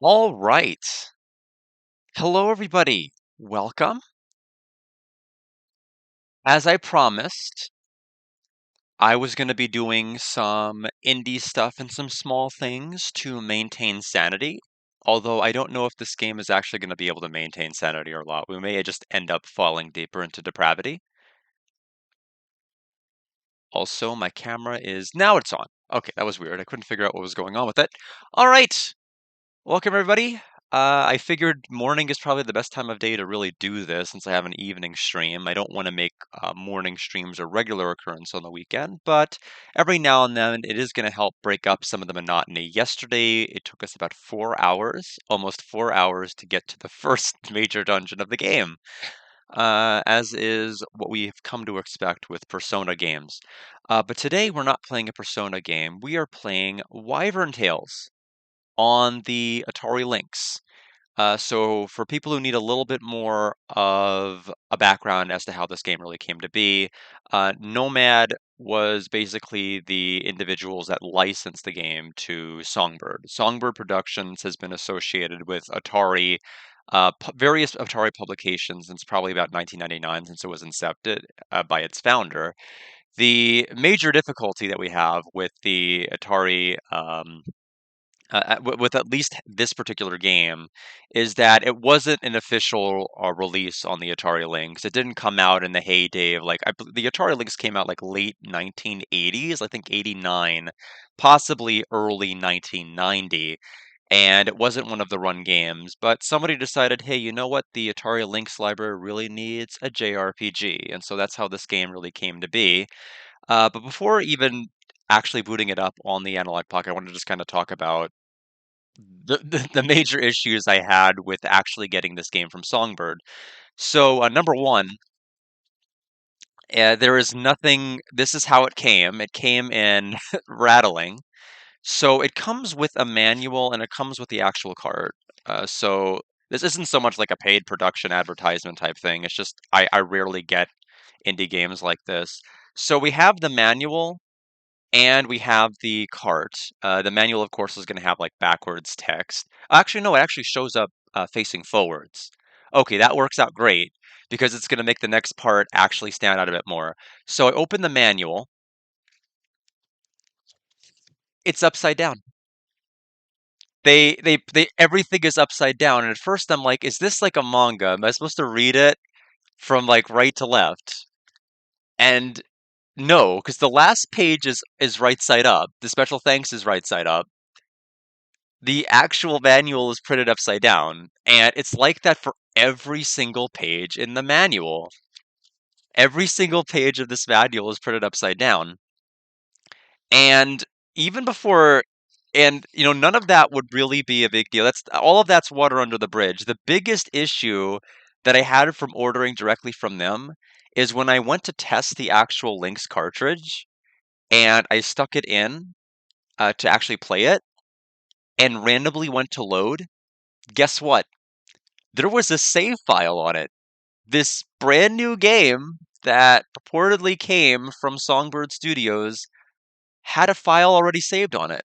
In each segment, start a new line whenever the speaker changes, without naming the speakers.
All right. Hello, everybody. Welcome. As I promised, I was going to be doing some indie stuff and some small things to maintain sanity. Although I don't know if this game is actually going to be able to maintain sanity or not. We may just end up falling deeper into depravity. Also, my camera is now it's on. Okay, that was weird. I couldn't figure out what was going on with it. All right. Welcome, everybody. I figured morning is probably the best time of day to really do this since I have an evening stream. I don't want to make morning streams a regular occurrence on the weekend, but every now and then it is going to help break up some of the monotony. Yesterday, it took us about 4 hours, almost 4 hours, to get to the first major dungeon of the game, as is what we've come to expect with Persona games. But today, we're not playing a Persona game. We are playing Wyvern Tales on the Atari Lynx. So for people who need a little bit more of a background as to how this game really came to be, Nomad was basically the individuals that licensed the game to Songbird. Songbird Productions has been associated with Atari, various Atari publications since probably about 1999, since it was incepted by its founder. The major difficulty that we have with the Atari with at least this particular game is that it wasn't an official release on the Atari Lynx. It didn't come out in the heyday of the Atari Lynx came out like late 1980s, I think 89, possibly early 1990. And it wasn't one of the run games, but somebody decided, hey, you know what? The Atari Lynx library really needs a JRPG. And so that's how this game really came to be. But before even actually booting it up on the Analog Pocket, I wanted to just kind of talk about the major issues I had with actually getting this game from Songbird. So, number one, there is nothing. This is how it came. It came in rattling. So it comes with a manual and it comes with the actual card. So this isn't so much like a paid production advertisement type thing. It's just I rarely get indie games like this. So we have the manual and we have the cart. The manual, of course, is going to have like backwards text. Actually, no, it actually shows up facing forwards. Okay, that works out great because it's going to make the next part actually stand out a bit more. So I open the manual. It's upside down. Everything is upside down. And at first I'm like, is this like a manga? Am I supposed to read it from like right to left? And no, because the last page is right side up. The special thanks is right side up. The actual manual is printed upside down, and it's like that for every single page in the manual. Every single page of this manual is printed upside down. And even before, and none of that would really be a big deal. That's all of that's water under the bridge. The biggest issue that I had from ordering directly from them is when I went to test the actual Lynx cartridge and I stuck it in to actually play it and randomly went to load. Guess what? There was a save file on it. This brand new game that purportedly came from Songbird Studios had a file already saved on it.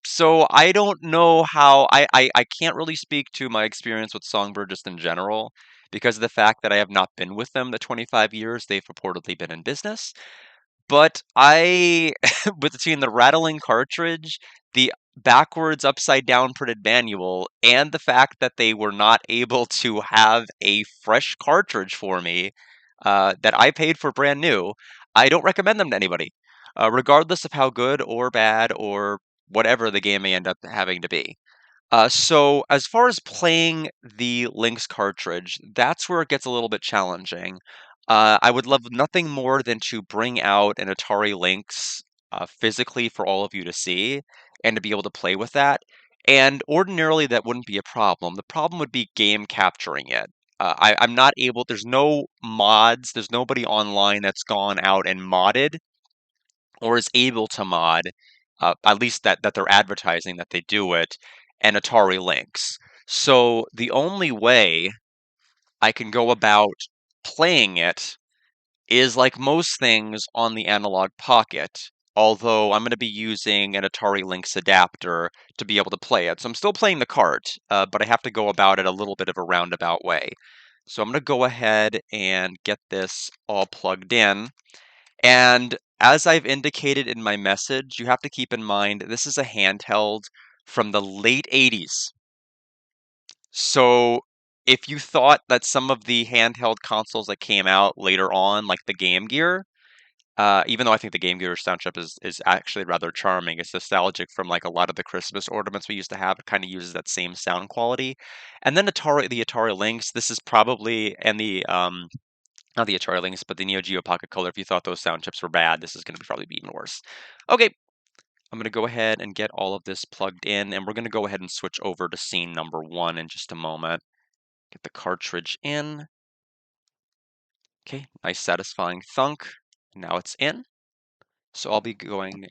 So I don't know how I can't really speak to my experience with Songbird just in general because of the fact that I have not been with them the 25 years they've purportedly been in business. But I, between the rattling cartridge, the backwards upside down printed manual, and the fact that they were not able to have a fresh cartridge for me that I paid for brand new, I don't recommend them to anybody, regardless of how good or bad or whatever the game may end up having to be. So as far as playing the Lynx cartridge, that's where it gets a little bit challenging. I would love nothing more than to bring out an Atari Lynx physically for all of you to see and to be able to play with that. And ordinarily, that wouldn't be a problem. The problem would be game capturing it. I'm not able, there's no mods, there's nobody online that's gone out and modded or is able to mod, at least that they're advertising that they do it, and Atari Lynx. So the only way I can go about playing it is like most things on the Analog Pocket. although I'm going to be using an Atari Lynx adapter to be able to play it. So I'm still playing the cart, but I have to go about it a little bit of a roundabout way. So I'm going to go ahead and get this all plugged in. And as I've indicated in my message, you have to keep in mind this is a handheld from the late 80s. So if you thought that some of the handheld consoles that came out later on, like the Game Gear, even though I think the Game Gear sound chip is actually rather charming, it's nostalgic from like a lot of the Christmas ornaments we used to have. It kind of uses that same sound quality. And then the Atari Lynx, this is probably and the not the Atari Lynx, but the Neo Geo Pocket Color. If you thought those sound chips were bad, this is going to probably be even worse. Okay, I'm going to go ahead and get all of this plugged in, and we're going to go ahead and switch over to scene number 1 in just a moment. Get the cartridge in. Okay, nice satisfying thunk. Now it's in. So I'll be going.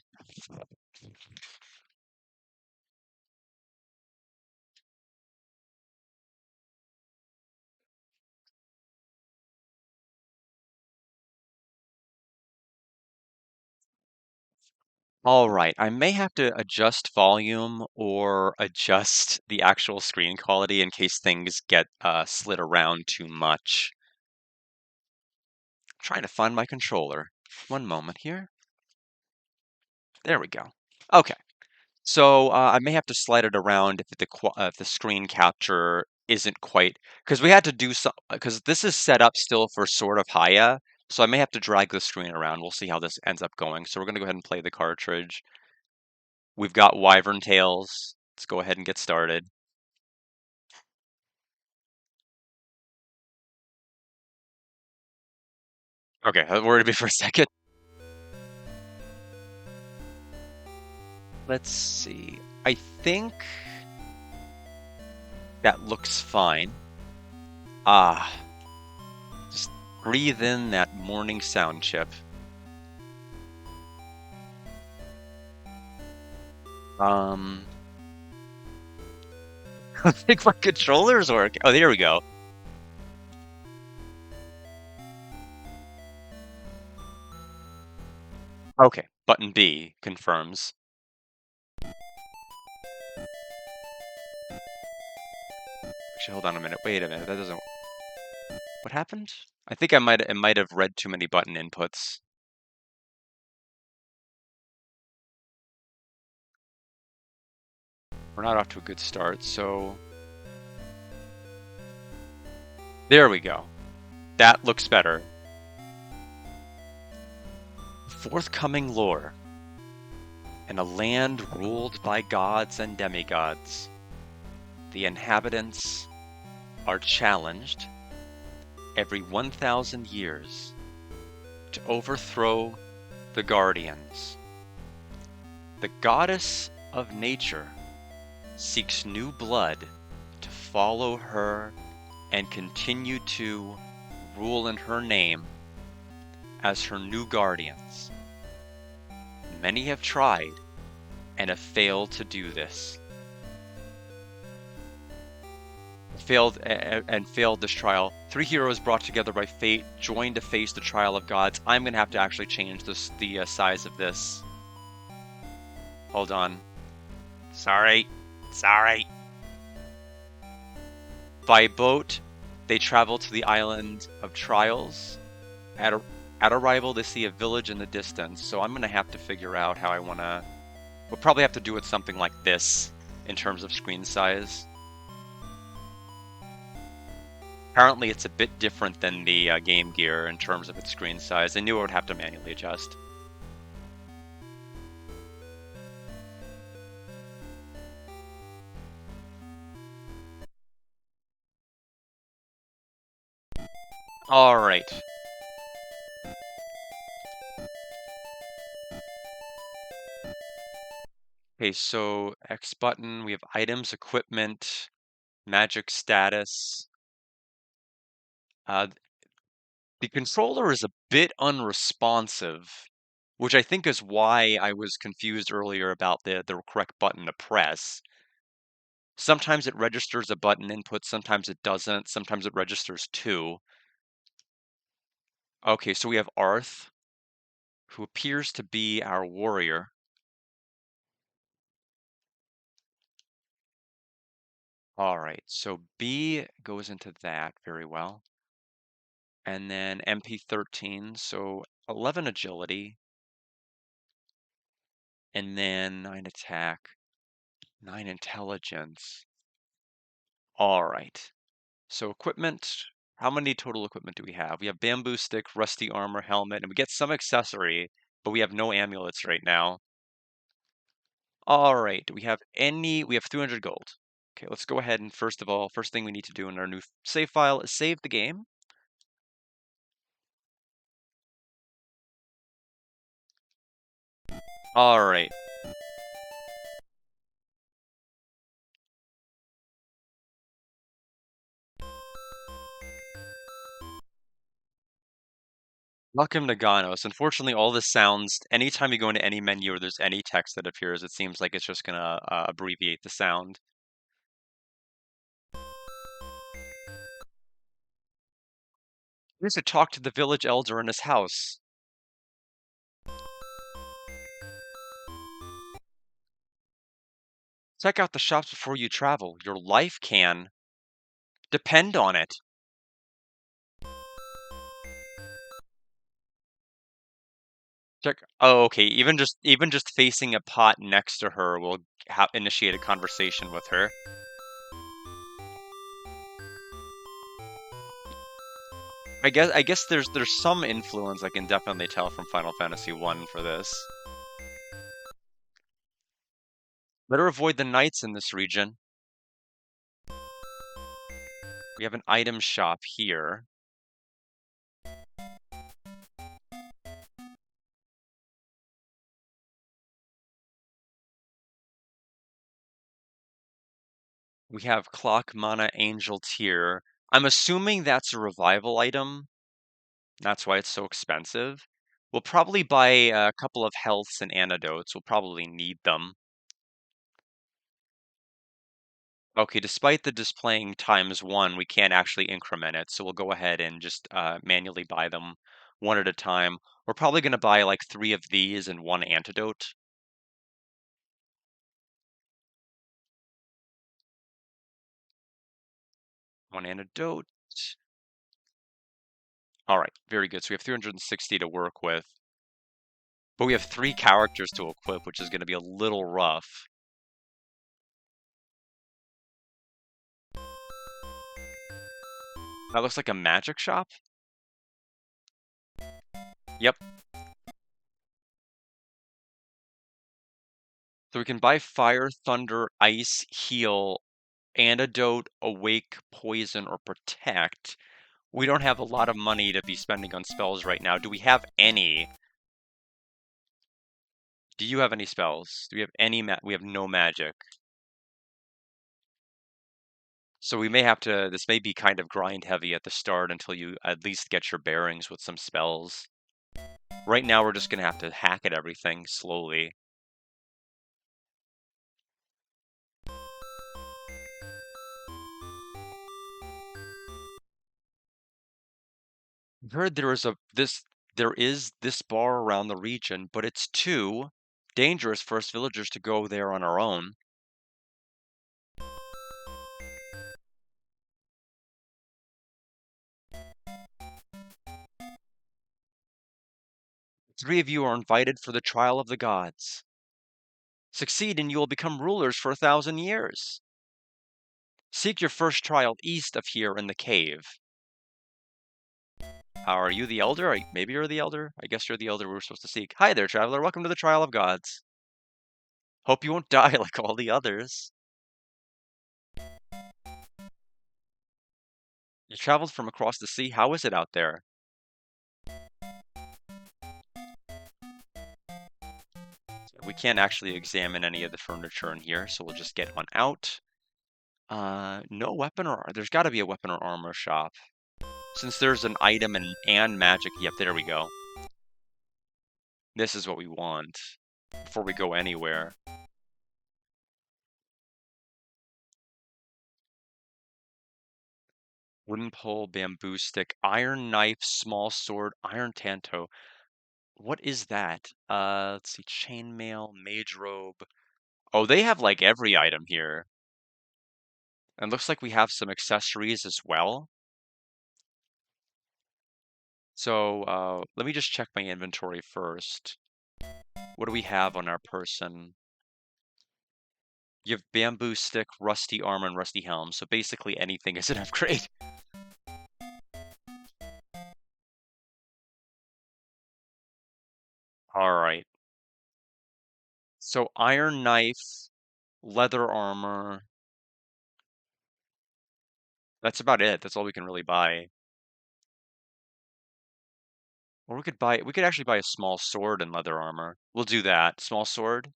All right, I may have to adjust volume or adjust the actual screen quality in case things get slid around too much. Trying to find my controller. One moment here. There we go. Okay. So I may have to slide it around if the screen capture isn't quite because we had to do some because this is set up still for sort of Haya, so I may have to drag the screen around. We'll see how this ends up going. So we're gonna go ahead and play the cartridge. We've got Wyvern Tales. Let's go ahead and get started. Okay, worried me for a second. Let's see. I think that looks fine. Ah, just breathe in that morning sound chip. Um, I think my controllers work. Oh, there we go. Okay, button B confirms. Actually, hold on a minute. Wait a minute. That doesn't. What happened? I think it might have read too many button inputs. We're not off to a good start, so there we go. That looks better. Forthcoming lore. In a land ruled by gods and demigods, the inhabitants are challenged every 1,000 years to overthrow the guardians. The goddess of nature seeks new blood to follow her and continue to rule in her name as her new guardians. Many have tried and have failed to do this. Failed this trial. 3 heroes brought together by fate, joined to face the trial of gods. I'm gonna have to actually change the size of this. Hold on. Sorry. By boat, they travel to the island of Trials. At arrival, they see a village in the distance, so I'm gonna have to figure out how I wanna. We'll probably have to do it something like this in terms of screen size. Apparently, it's a bit different than the Game Gear in terms of its screen size. I knew I would have to manually adjust. All right. Okay, so X button, we have items, equipment, magic status. Uh, the controller is a bit unresponsive, which I think is why I was confused earlier about the correct button to press. Sometimes it registers a button input, sometimes it doesn't, sometimes it registers two. Okay, so we have Arth. who appears to be our warrior. All right, so B goes into that very well. And then MP13, so 11 agility, and then 9 attack, 9 intelligence. All right. So equipment, how many total equipment do we have? We have bamboo stick, rusty armor, helmet, and we get some accessory, but we have no amulets right now. All right, do we have any? We have 300 gold. Okay, let's go ahead and first of all, first thing we need to do in our new save file is save the game. All right. Welcome to Ganos. Unfortunately, all this sounds, anytime you go into any menu or there's any text that appears, it seems like it's just gonna abbreviate the sound. We have to talk to the village elder in his house. Check out the shops before you travel. Your life can depend on it. Check. Oh, okay. Even just facing a pot next to her will initiate a conversation with her. I guess there's some influence I can definitely tell from Final Fantasy 1 for this. Better avoid the knights in this region. We have an item shop here. We have Clock Mana Angel Tier. I'm assuming that's a revival item. That's why it's so expensive. We'll probably buy a couple of healths and antidotes. We'll probably need them. Okay, despite the displaying ×1, we can't actually increment it, so we'll go ahead and just manually buy them one at a time. We're probably going to buy like 3 of these and 1 antidote. One antidote. All right, very good. So we have 360 to work with. But we have 3 characters to equip, which is going to be a little rough. That looks like a magic shop. Yep. So we can buy fire, thunder, ice, heal, antidote, awake, poison, or protect. We don't have a lot of money to be spending on spells right now. Do we have any? Do you have any spells? Do we have any we have no magic. So we may have to, this may be kind of grind heavy at the start until you at least get your bearings with some spells. Right now we're just gonna have to hack at everything slowly. I've heard there is this bar around the region, but it's too dangerous for us villagers to go there on our own. Three of you are invited for the trial of the gods. Succeed and you will become rulers for 1,000 years. Seek your first trial east of here in the cave. Are you the elder? Maybe you're the elder? I guess you're the elder we were supposed to seek. Hi there, traveler. Welcome to the trial of gods. Hope you won't die like all the others. You traveled from across the sea. How is it out there? We can't actually examine any of the furniture in here, so we'll just get one out. No weapon or there's got to be a weapon or armor shop. Since there's an item and magic. Yep, there we go. This is what we want before we go anywhere. Wooden pole, bamboo stick, iron knife, small sword, iron tanto. What is that? Let's see. Chainmail, mage robe. Oh, they have like every item here. And looks like we have some accessories as well. So let me just check my inventory first. What do we have on our person? You have bamboo stick, rusty armor, and rusty helm. So basically anything is an upgrade. All right. So iron knife, leather armor. That's about it. That's all we can really buy. Or we could actually buy a small sword and leather armor. We'll do that. Small sword.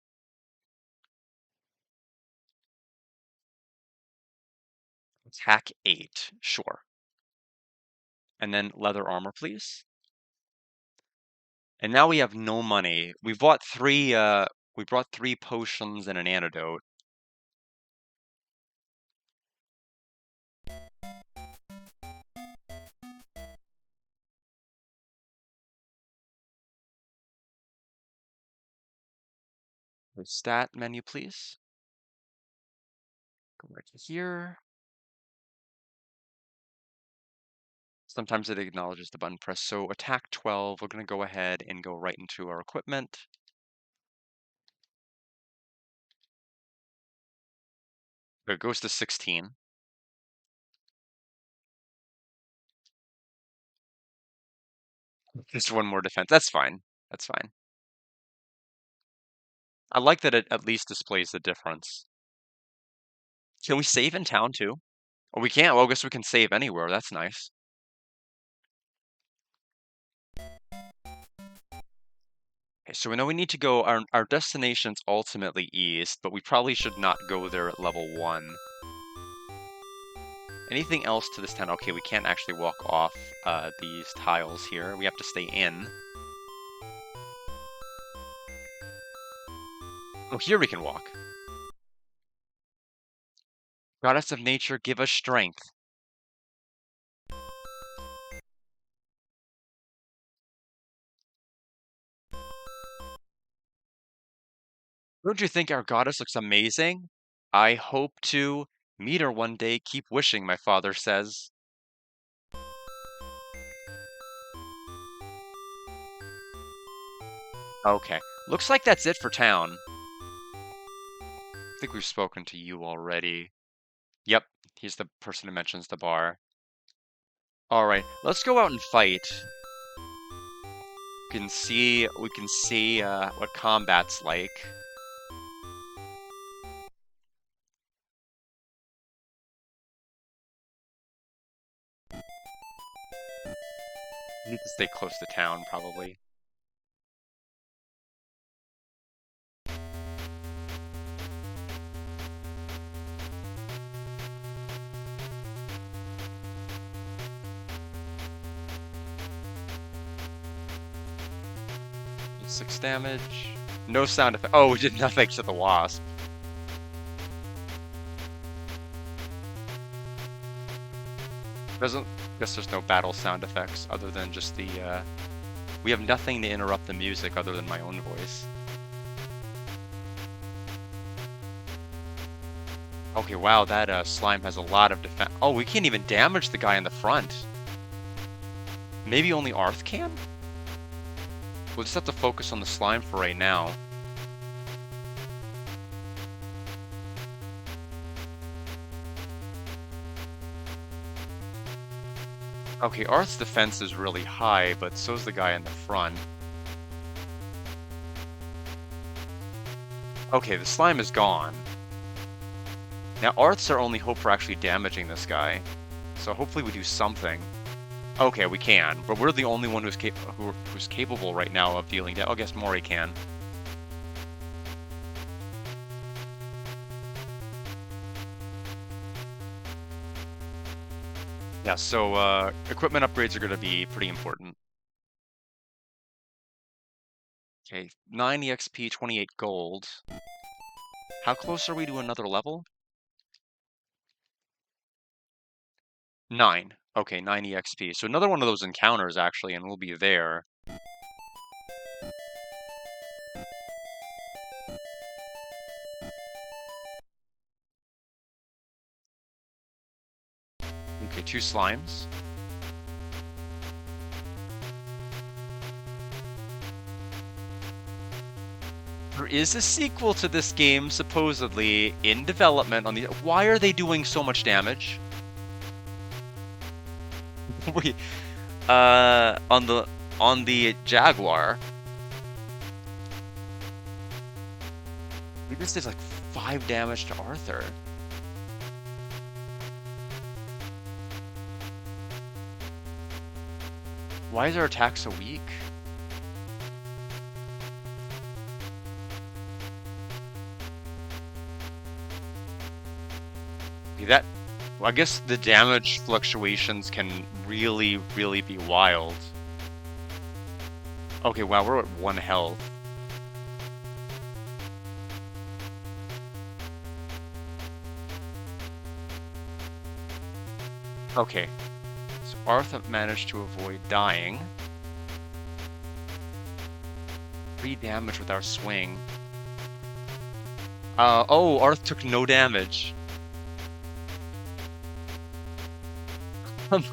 Attack 8. Sure. And then leather armor, please. And now we have no money. We brought 3 potions and an antidote. The stat menu, please. Go right to here. Sometimes it acknowledges the button press. So attack 12, we're going to go ahead and go right into our equipment. It goes to 16. Just one more defense. That's fine. That's fine. I like that it at least displays the difference. Can we save in town too? Oh, we can't. Well, I guess we can save anywhere. That's nice. Okay, so we know we need to go. Our destination's ultimately east, but we probably should not go there at level 1. Anything else to this town? Okay, we can't actually walk off these tiles here. We have to stay in. Oh, here we can walk. Goddess of nature, give us strength. Don't you think our goddess looks amazing? I hope to meet her one day. Keep wishing, my father says. Okay, looks like that's it for town. I think we've spoken to you already. Yep, he's the person who mentions the bar. Alright, let's go out and fight. We can see what combat's like. We need to stay close to town, probably. Did 6 damage. No sound effect. Oh, we did nothing to the wasp. Doesn't guess there's no battle sound effects other than just the we have nothing to interrupt the music other than my own voice. Okay, wow, that slime has a lot of defense. Oh, we can't even damage the guy in the front. Maybe only Arth can? We'll just have to focus on the slime for right now. Okay, Arth's defense is really high, but so's the guy in the front. Okay, the slime is gone. Now, Arth's our only hope for actually damaging this guy. So hopefully we do something. Okay, we can, but we're the only one who's capable right now of dealing damage. I guess Mori can. Yeah, so equipment upgrades are going to be pretty important. Okay, 9 EXP, 28 gold. How close are we to another level? 9. Okay, 9 EXP. So another one of those encounters, actually, and we'll be there. Okay, 2 slimes. There is a sequel to this game, supposedly, in development on the... Why are they doing so much damage? Wait, on the Jaguar, we just did like 5 damage to Arthur. Why is our attack so weak? Okay, that... Well, I guess the damage fluctuations can really, really be wild. Okay, wow, we're at 1 health. Okay, so Arthur managed to avoid dying. 3 damage with our swing. Oh, Arth took no damage.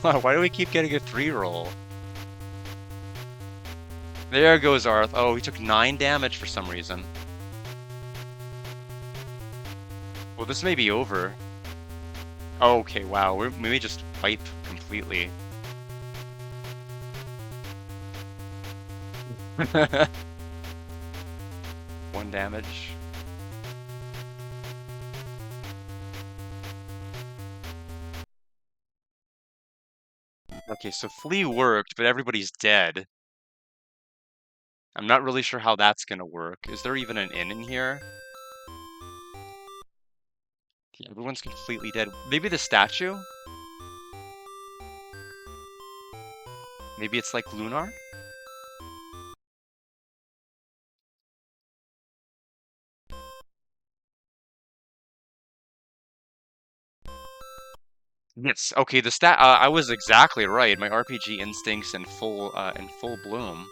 Why do we keep getting a 3 roll? There goes Arth. Oh, he took 9 damage for some reason. Well, this may be over. Okay, wow, we may just fight completely. 1 damage. Okay, so Flee worked, but everybody's dead. I'm not really sure how that's gonna work. Is there even an inn in here? Yeah, everyone's completely dead. Maybe the statue? Maybe it's like Lunar? Yes. Okay, the stat. I was exactly right. My RPG instincts in full bloom.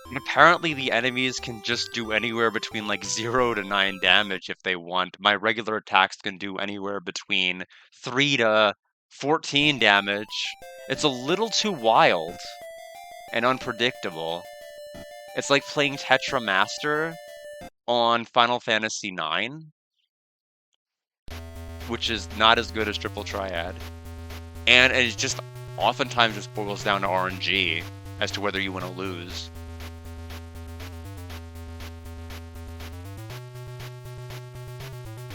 And apparently, the enemies can just do anywhere between like 0 to 9 damage if they want. My regular attacks can do anywhere between 3 to 14 damage. It's a little too wild and unpredictable. It's like playing Tetra Master on Final Fantasy IX, which is not as good as Triple Triad. And it just oftentimes just boils down to RNG as to whether you win or lose.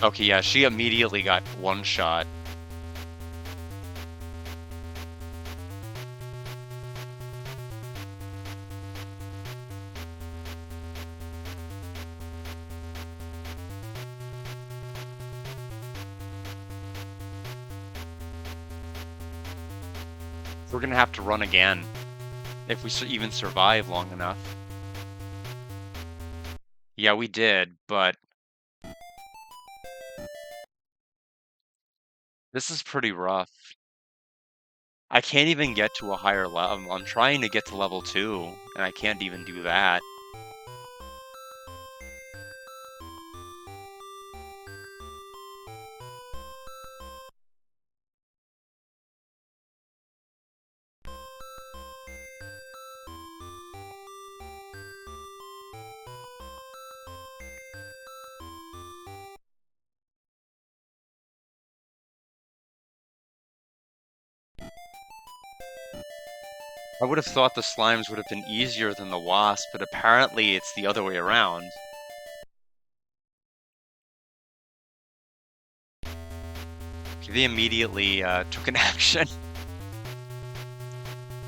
Okay, yeah, she immediately got 1 shot. We're gonna have to run again if we even survive long enough. Yeah, we did, but this is pretty rough. I can't even get to a higher level. I'm trying to get to level 2, and I can't even do that. I would have thought the slimes would have been easier than the wasp, but apparently it's the other way around. They immediately took an action.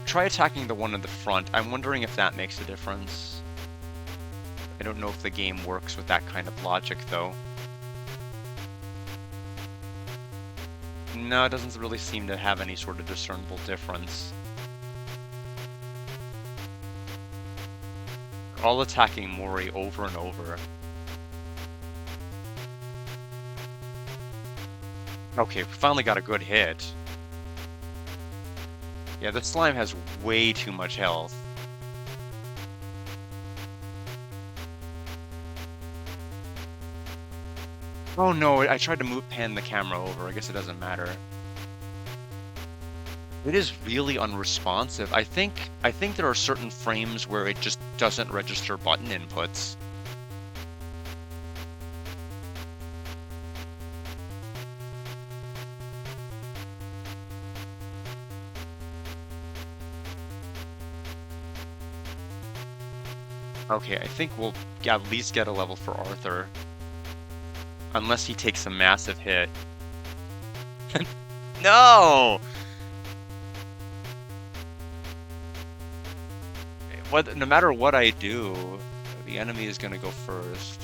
Try attacking the one in the front. I'm wondering if that makes a difference. I don't know if the game works with that kind of logic, though. No, it doesn't really seem to have any sort of discernible difference. All attacking Mori over and over. Okay, we finally got a good hit. Yeah, the slime has way too much health. Oh no, I tried to pan the camera over. I guess it doesn't matter. It is really unresponsive. I think there are certain frames where it just doesn't register button inputs. Okay, I think we'll at least get a level for Arthur. Unless he takes a massive hit. No! No matter what I do, the enemy is gonna go first.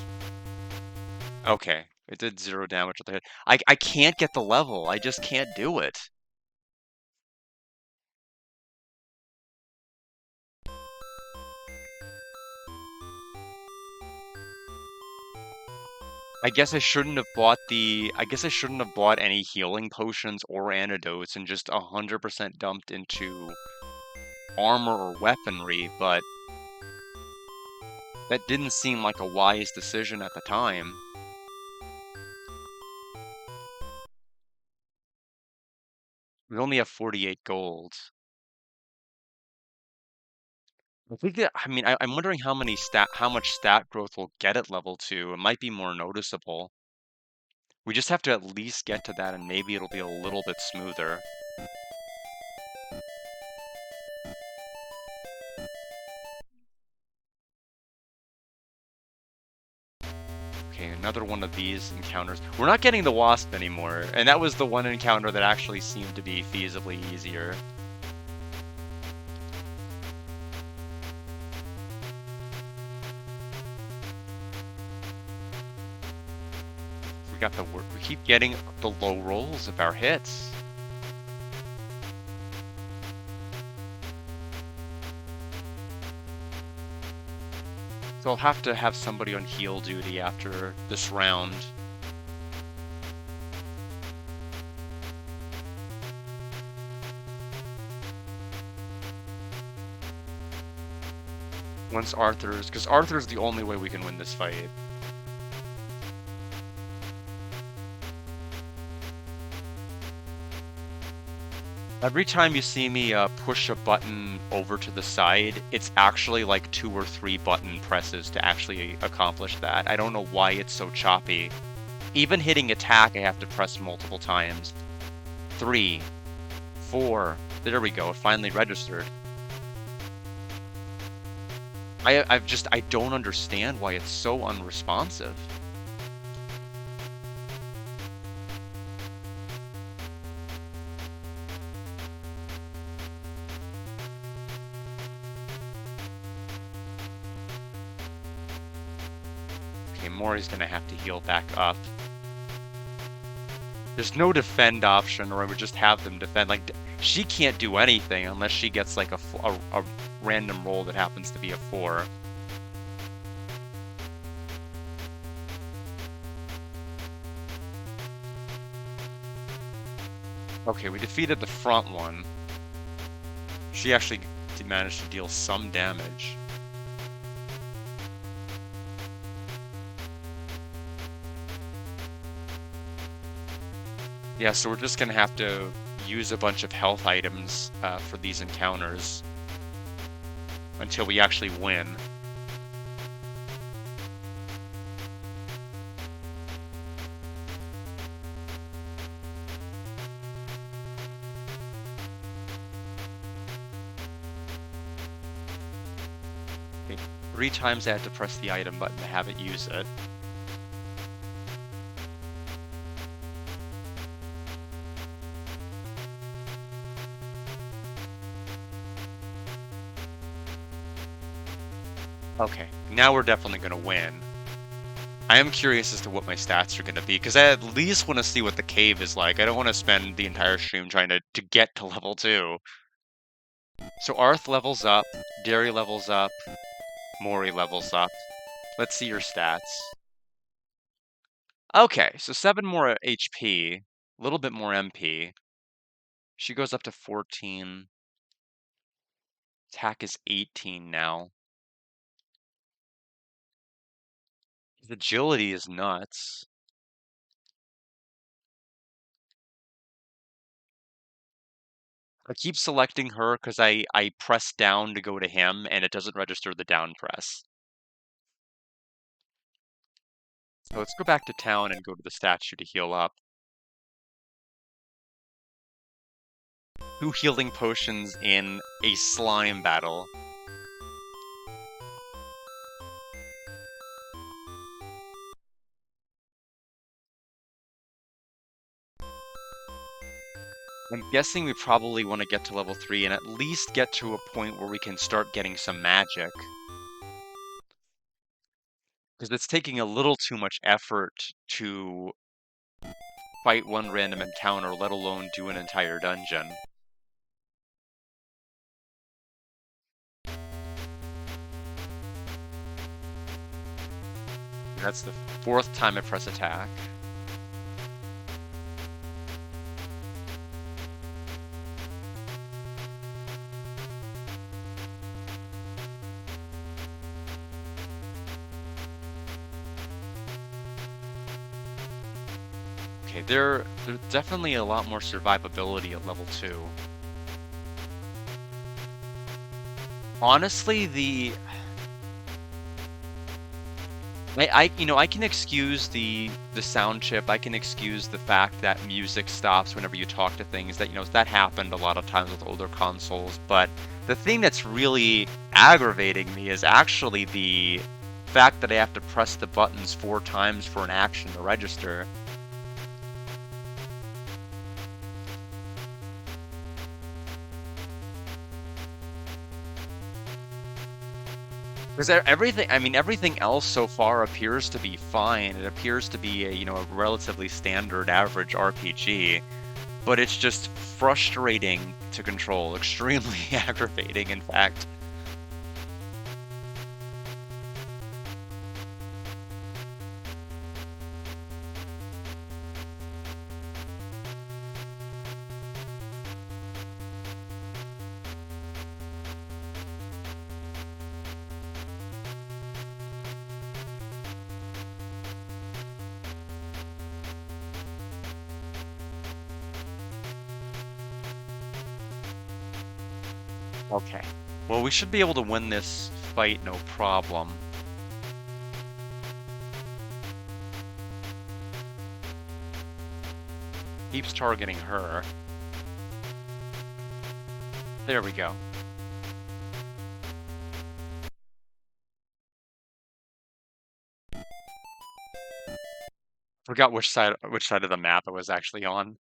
Okay, it did 0 damage with the hit. I can't get the level. I just can't do it. I guess I shouldn't have bought any healing potions or antidotes and just 100% dumped into armor or weaponry, but that didn't seem like a wise decision at the time. We only have 48 gold. I'm wondering how much stat growth we'll get at level 2. It might be more noticeable. We just have to at least get to that and maybe it'll be a little bit smoother. Okay, another one of these encounters. We're not getting the wasp anymore, and that was the one encounter that actually seemed to be feasibly easier. We keep getting the low rolls of our hits. So I'll have to have somebody on heal duty after this round. Because Arthur's the only way we can win this fight. Every time you see me push a button over to the side, it's actually like 2 or 3 button presses to actually accomplish that. I don't know why it's so choppy. Even hitting attack, I have to press multiple times. 3, 4, there we go, it finally registered. I don't understand why it's so unresponsive. Okay, Mori's gonna have to heal back up. There's no defend option, or I would just have them defend. Like, she can't do anything unless she gets like a random roll that happens to be a 4. Okay, we defeated the front one. She actually managed to deal some damage. Yeah, so we're just gonna have to use a bunch of health items for these encounters until we actually win. Okay, 3 times I had to press the item button to have it use it. Okay, now we're definitely gonna win. I am curious as to what my stats are gonna be, because I at least want to see what the cave is like. I don't want to spend the entire stream trying to get to level 2. So Arth levels up, Derry levels up, Mori levels up. Let's see your stats. Okay, so 7 more HP, a little bit more MP. She goes up to 14. Attack is 18 now. His agility is nuts. I keep selecting her because I press down to go to him, and it doesn't register the down press. So let's go back to town and go to the statue to heal up. 2 healing potions in a slime battle. I'm guessing we probably want to get to level 3 and at least get to a point where we can start getting some magic. Because it's taking a little too much effort to fight one random encounter, let alone do an entire dungeon. That's the 4th time I press attack. Okay, there's definitely a lot more survivability at level 2. Honestly, I can excuse the sound chip. I can excuse the fact that music stops whenever you talk to things. That happened a lot of times with older consoles. But the thing that's really aggravating me is actually the fact that I have to press the buttons 4 times for an action to register. Because everything else so far appears to be fine. It appears to be a relatively standard average RPG, but it's just frustrating to control, extremely aggravating, in fact. Okay. Well, we should be able to win this fight, no problem. Keeps targeting her. There we go. Forgot which side of the map it was actually on.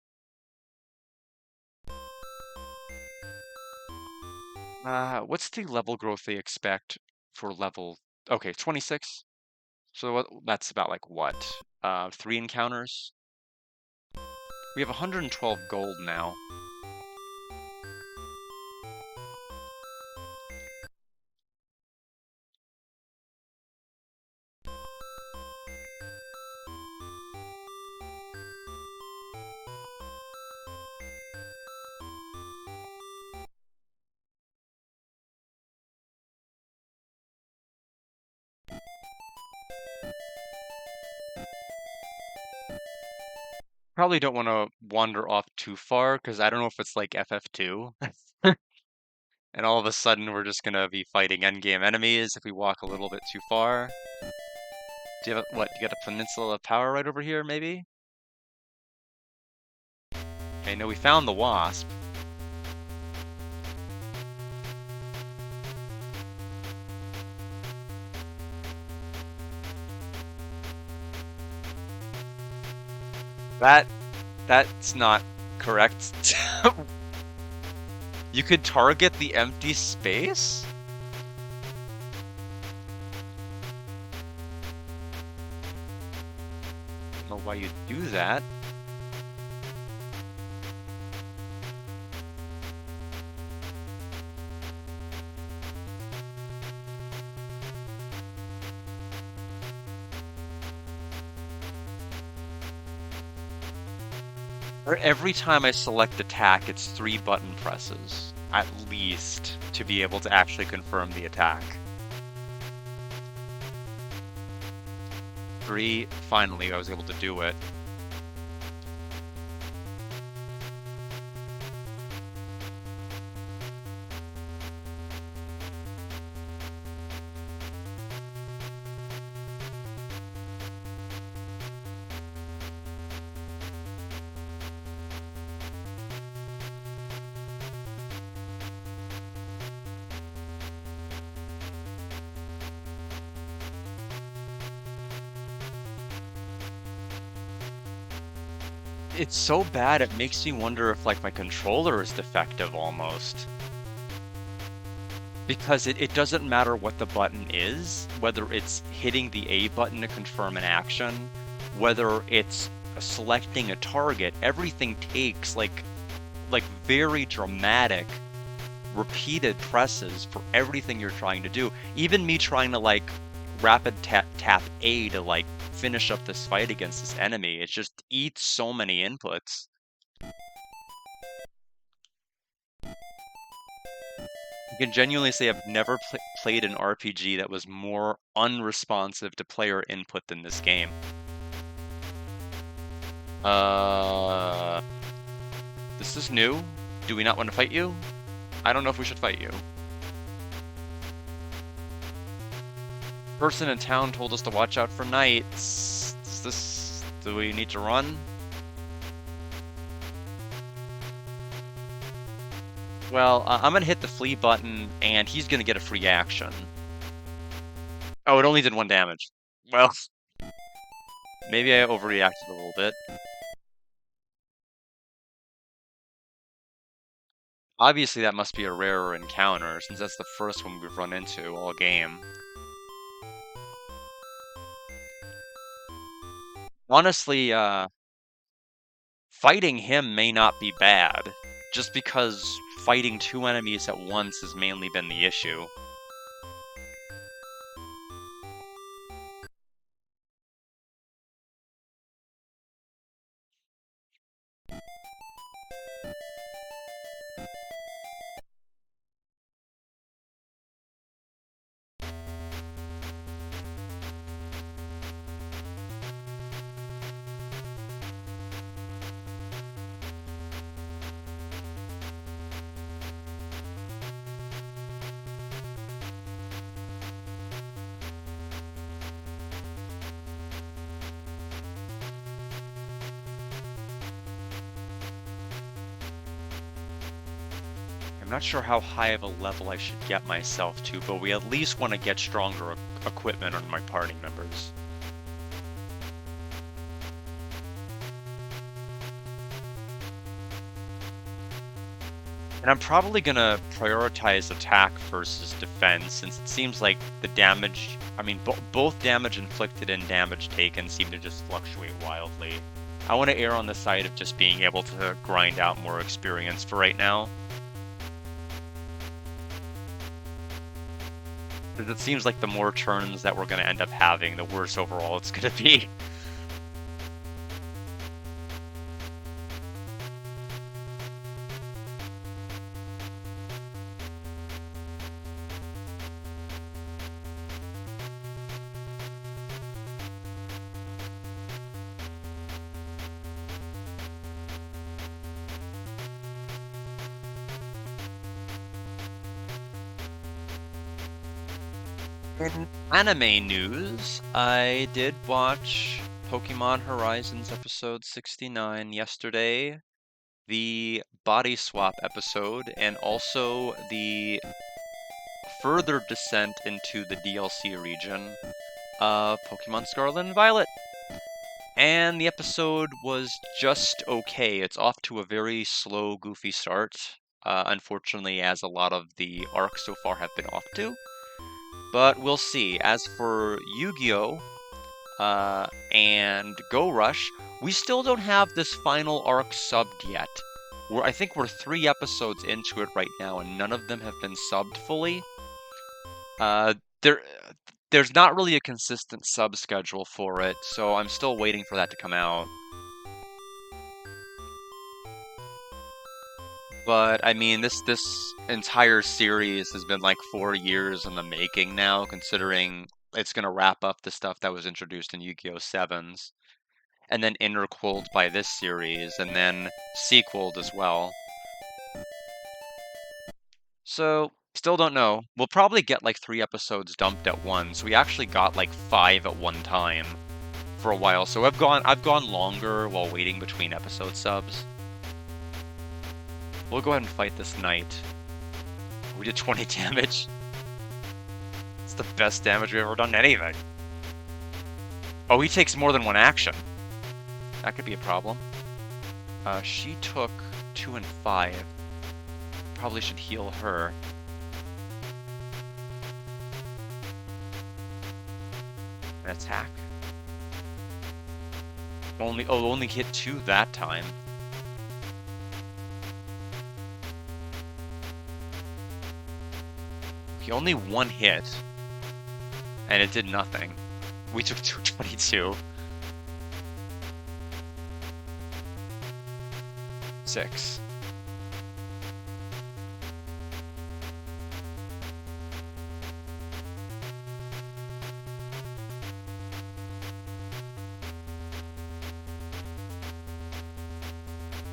What's the level growth they expect for level? Okay, 26. So that's about like what? 3 encounters? We have 112 gold now. Probably don't want to wander off too far because I don't know if it's like FF2. And all of a sudden we're just gonna be fighting endgame enemies if we walk a little bit too far. Do you have what? You got a peninsula of power right over here, maybe? Okay, no, we found the wasp. That's not correct. You could target the empty space? I don't know why you'd do that. Or every time I select attack, it's 3 button presses, at least, to be able to actually confirm the attack. 3, finally I was able to do it. it's so bad it makes me wonder if like my controller is defective almost. Because it doesn't matter what the button is, whether it's hitting the A button to confirm an action, whether it's selecting a target, everything takes like very dramatic repeated presses for everything you're trying to do. Even me trying to like rapid tap A to like finish up this fight against this enemy, it just eats so many inputs. I can genuinely say I've never played an RPG that was more unresponsive to player input than this game. Uh, this is new. Do we not want to fight you? I don't know if we should fight you. Person in town told us to watch out for knights. Do we need to run? Well, I'm gonna hit the flee button, and he's gonna get a free action. Oh, it only did 1 damage. Well, maybe I overreacted a little bit. Obviously, that must be a rarer encounter, since that's the first one we've run into all game. Honestly, fighting him may not be bad, just because fighting 2 enemies at once has mainly been the issue. I'm not sure how high of a level I should get myself to, but we at least want to get stronger equipment on my party members. And I'm probably gonna prioritize attack versus defense, since it seems like the damage, I mean, both damage inflicted and damage taken seem to just fluctuate wildly. I want to err on the side of just being able to grind out more experience for right now. Because it seems like the more turns that we're going to end up having, the worse overall it's going to be. In anime news, I did watch Pokemon Horizons episode 69 yesterday, the body swap episode, and also the further descent into the DLC region of Pokemon Scarlet and Violet. And the episode was just okay. It's off to a very slow, goofy start, unfortunately, as a lot of the arcs so far have been off to. But we'll see. As for Yu-Gi-Oh! And Go Rush, we still don't have this final arc subbed yet. I think we're 3 episodes into it right now, and none of them have been subbed fully. There's not really a consistent sub schedule for it, so I'm still waiting for that to come out. But, I mean, this entire series has been like 4 years in the making now, considering it's going to wrap up the stuff that was introduced in Yu-Gi-Oh! 7s, and then interquelled by this series, and then sequeled as well. So, still don't know. We'll probably get like 3 episodes dumped at once. We actually got like 5 at one time for a while, so I've gone longer while waiting between episode subs. We'll go ahead and fight this knight. We did 20 damage. It's the best damage we've ever done to anything. Oh, he takes more than 1 action. That could be a problem. She took 2 and 5. Probably should heal her. An attack. Only hit 2 that time. He only 1 hit. And it did nothing. We took 222. 6.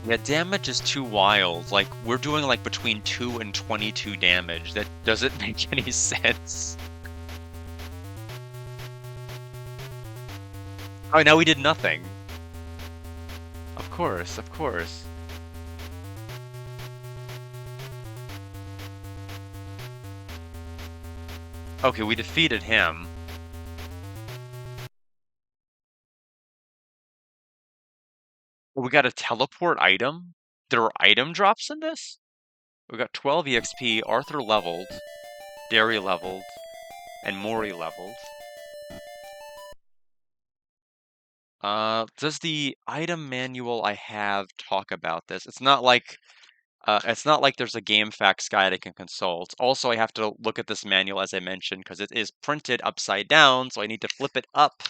Yeah, damage is too wild. Like, we're doing like between 2 and 22 damage. That doesn't make any sense. Oh, now we did nothing. Of course, of course. Okay, we defeated him. We got a teleport item? There are item drops in this? We got 12 EXP, Arthur leveled, Derry leveled, and Mori leveled. Does the item manual I have talk about this? It's not like there's a game facts guide I can consult. Also, I have to look at this manual as I mentioned because it is printed upside down, so I need to flip it up.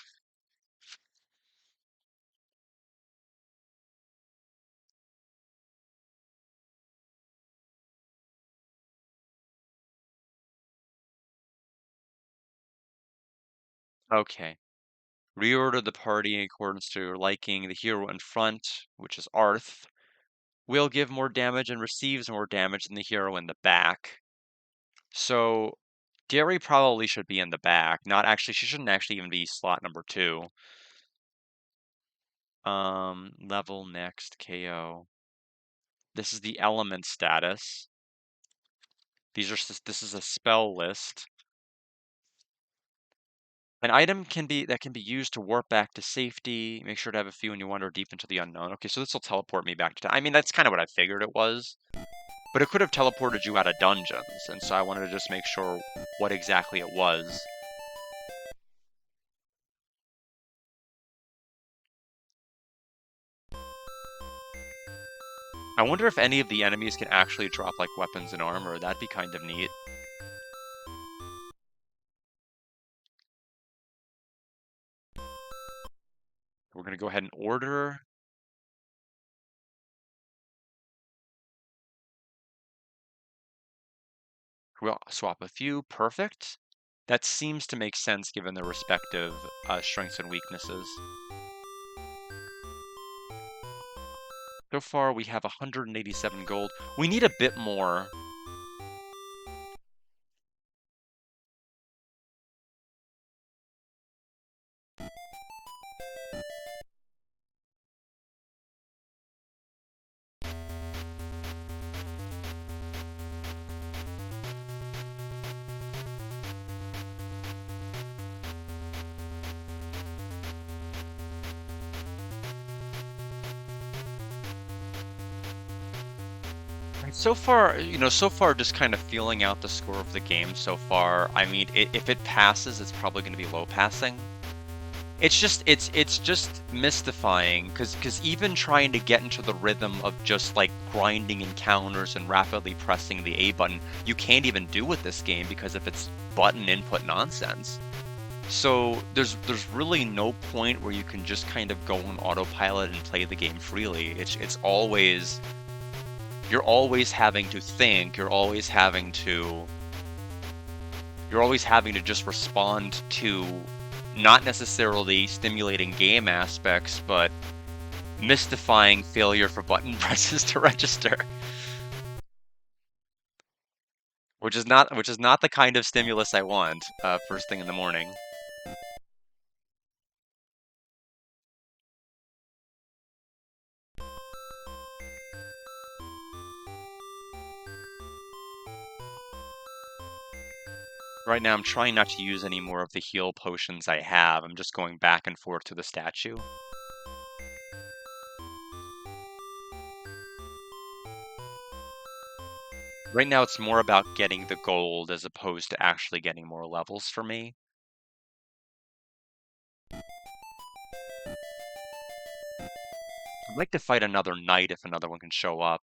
Okay. Reorder the party in accordance to your liking. The hero in front, which is Arth, will give more damage and receives more damage than the hero in the back. So Gary probably should be in the back. Not actually, she shouldn't actually even be slot number 2. Level next, KO. This is the element status. This is a spell list. An item that can be used to warp back to safety. Make sure to have a few when you wander deep into the unknown. Okay, so this will teleport me back to. I mean, that's kind of what I figured it was. But it could have teleported you out of dungeons, and so I wanted to just make sure what exactly it was. I wonder if any of the enemies can actually drop like weapons and armor. That'd be kind of neat. We're gonna go ahead and order. We'll swap a few. Perfect. That seems to make sense given their respective strengths and weaknesses. So far, we have 187 gold. We need a bit more. So far, so far just kind of feeling out the score of the game so far. I mean, if it passes, it's probably going to be low passing. It's just mystifying because even trying to get into the rhythm of just like grinding encounters and rapidly pressing the A button, you can't even do with this game because of its button input nonsense. So there's really no point where you can just kind of go on autopilot and play the game freely. It's always you're always having to think, you're always having to just respond to not necessarily stimulating game aspects, but mystifying failure for button presses to register, which is not the kind of stimulus I want first thing in the morning. Right now, I'm trying not to use any more of the heal potions I have. I'm just going back and forth to the statue. Right now, it's more about getting the gold as opposed to actually getting more levels for me. I'd like to fight another knight if another one can show up.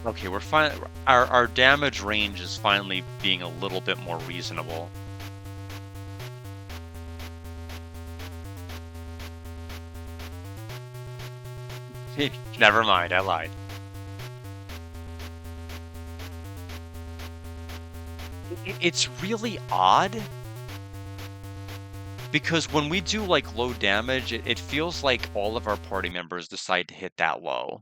Okay, we're fine. Our damage range is finally being a little bit more reasonable. Never mind, I lied. It's really odd because when we do like low damage, it feels like all of our party members decide to hit that low.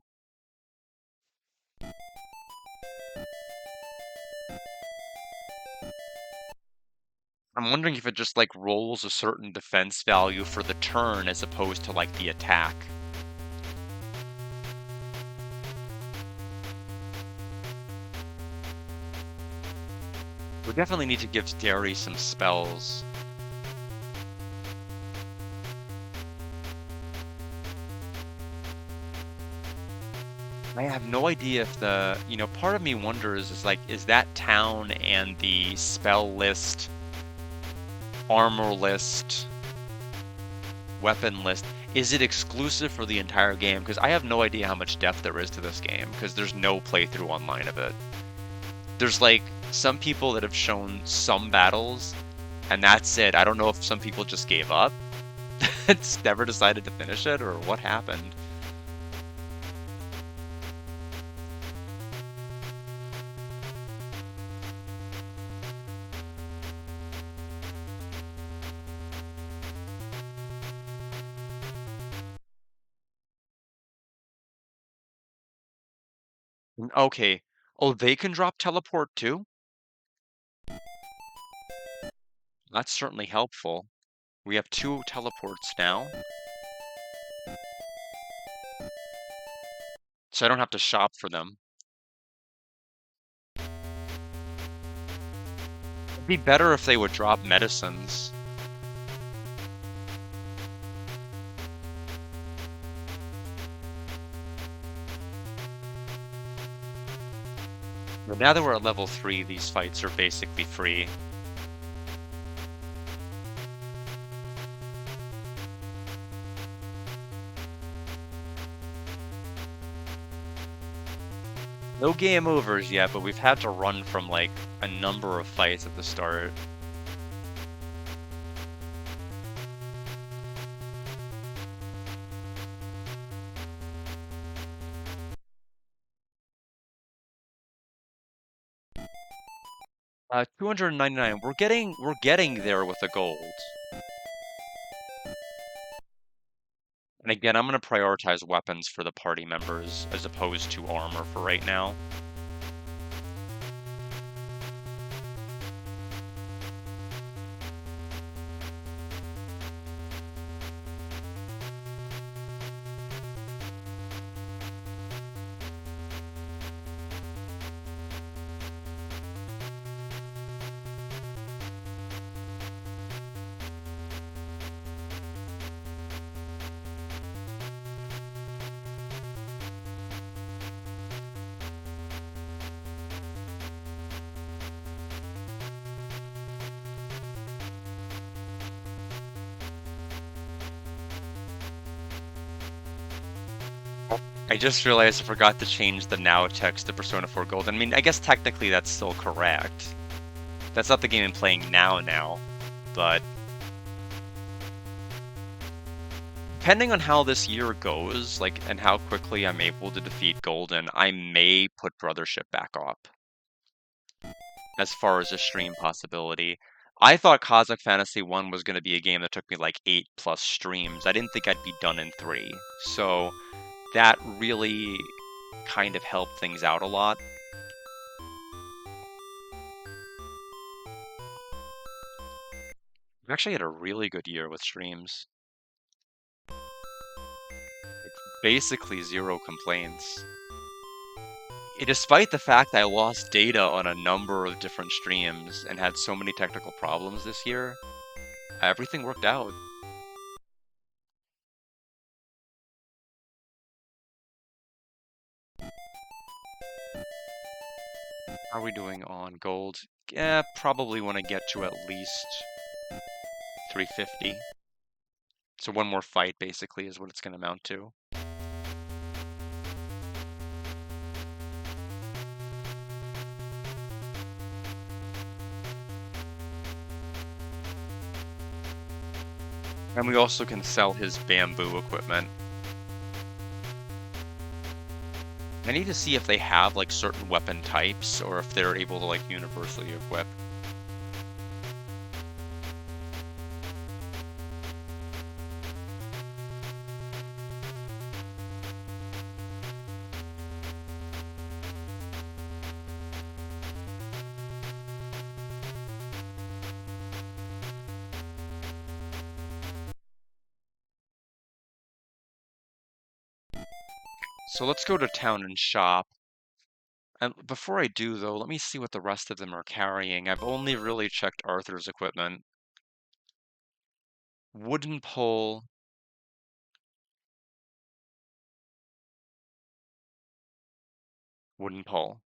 I'm wondering if it just like rolls a certain defense value for the turn as opposed to like the attack. We definitely need to give Derry some spells. I have no idea if part of me wonders is like, is that town and the spell list, armor list, weapon list, is it exclusive for the entire game? Because I have no idea how much depth there is to this game, because there's no playthrough online of it. There's like some people that have shown some battles, and that's it. I don't know if some people just gave up, it's never decided to finish it, or what happened. Okay. Oh, they can drop teleport too? That's certainly helpful. We have 2 teleports now, so I don't have to shop for them. It'd be better if they would drop medicines. But now that we're at level 3, these fights are basically free. No game overs yet, but we've had to run from like a number of fights at the start. 299. We're getting there with the gold. And again, I'm going to prioritize weapons for the party members as opposed to armor for right now. I just realized I forgot to change the now text to Persona 4 Gold. I mean, I guess technically that's still correct. That's not the game I'm playing now, but depending on how this year goes, like, and how quickly I'm able to defeat Golden, I may put Brothership back up as far as a stream possibility. I thought Cosmic Fantasy 1 was going to be a game that took me like 8+ streams. I didn't think I'd be done in 3. So that really kind of helped things out a lot. We've actually had a really good year with streams. Basically 0 complaints. Despite the fact I lost data on a number of different streams and had so many technical problems this year, everything worked out. How are we doing on gold? Yeah, probably want to get to at least 350. So one more fight, basically, is what it's going to amount to. And we also can sell his bamboo equipment. I need to see if they have, like, certain weapon types, or if they're able to, like, universally equip. So let's go to town and shop. And before I do, though, let me see what the rest of them are carrying. I've only really checked Arthur's equipment. Wooden pole. Wooden pole.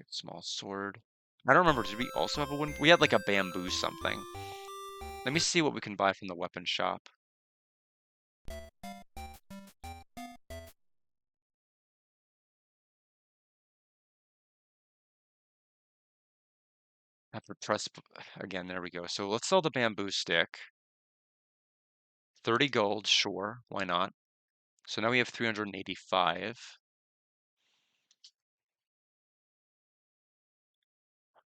Small sword. I don't remember, did we also have a wooden? We had like a bamboo something. Let me see what we can buy from the weapon shop. Have to press again, there we go. So let's sell the bamboo stick. 30 gold, sure, why not? So now we have 385.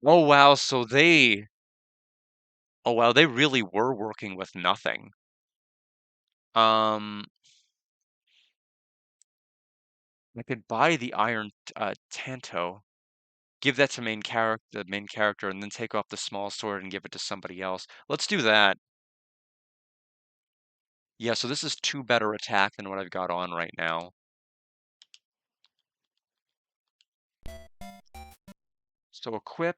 Oh wow, oh wow, they really were working with nothing. I could buy the iron tanto, give that to the main character, and then take off the small sword and give it to somebody else. Let's do that. Yeah, so this is 2 better attack than what I've got on right now. So equip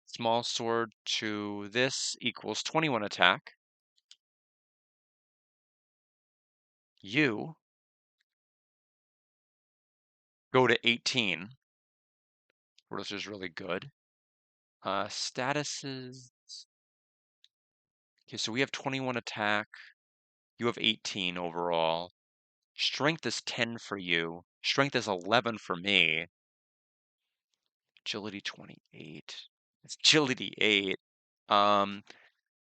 small sword to this equals 21 attack. You go to 18, which is really good. Statuses. Okay, so we have 21 attack. You have 18 overall. Strength is 10 for you. Strength is 11 for me. Agility 28. It's agility 8. Let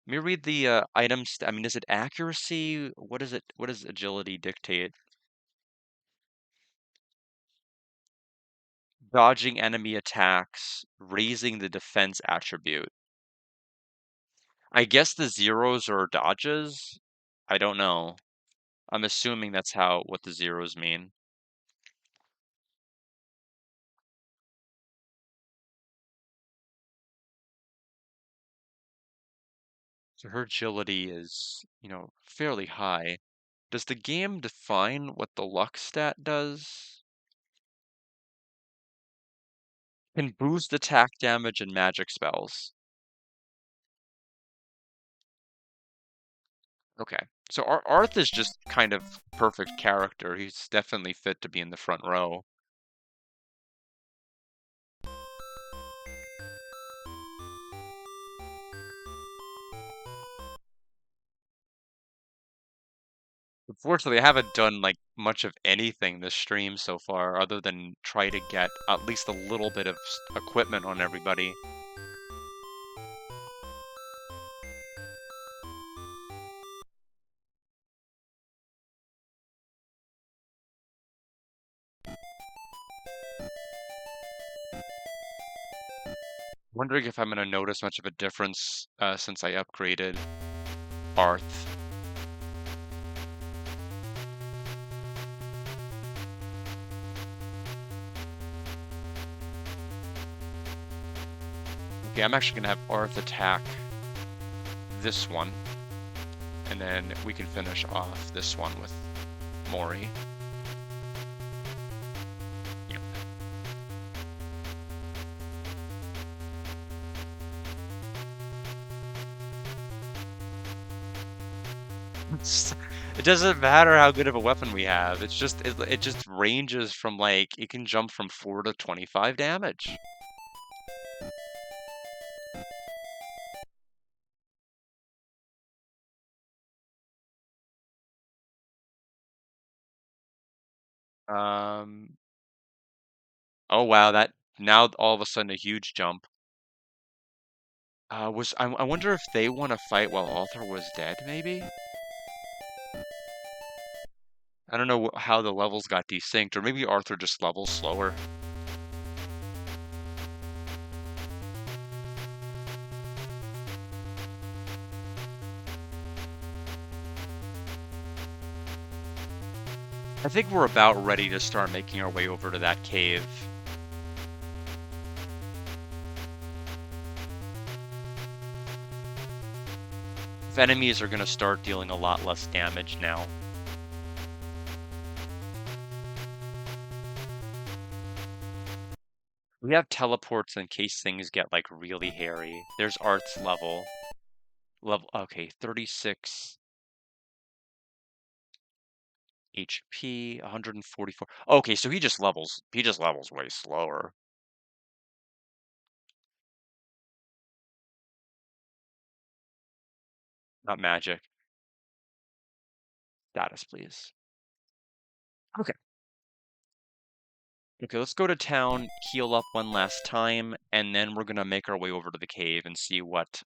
me read the items. I mean, is it accuracy? What is it? What does agility dictate? Dodging enemy attacks, raising the defense attribute. I guess the zeros are dodges. I don't know. I'm assuming that's what the zeros mean. So her agility is, fairly high. Does the game define what the luck stat does? Can boost attack damage and magic spells. Okay. So Arth is just kind of perfect character. He's definitely fit to be in the front row. Unfortunately, I haven't done like much of anything this stream so far other than try to get at least a little bit of equipment on everybody. Wondering if I'm going to notice much of a difference since I upgraded Arth. Okay, I'm actually going to have Arth attack this one, and then we can finish off this one with Mori. It doesn't matter how good of a weapon we have. It just ranges from like it can jump from 4 to 25 damage. Um, oh wow, that now all of a sudden a huge jump. I wonder if they want to fight while Arthur was dead, maybe? I don't know how the levels got desynced, or maybe Arthur just levels slower. I think we're about ready to start making our way over to that cave. If enemies are going to start dealing a lot less damage now. We have teleports in case things get like really hairy. There's Art's level. Okay, 36 HP, 144. Okay, so he just levels way slower. Not magic. Status, please. Okay. Okay, let's go to town, heal up one last time, and then we're gonna make our way over to the cave and see what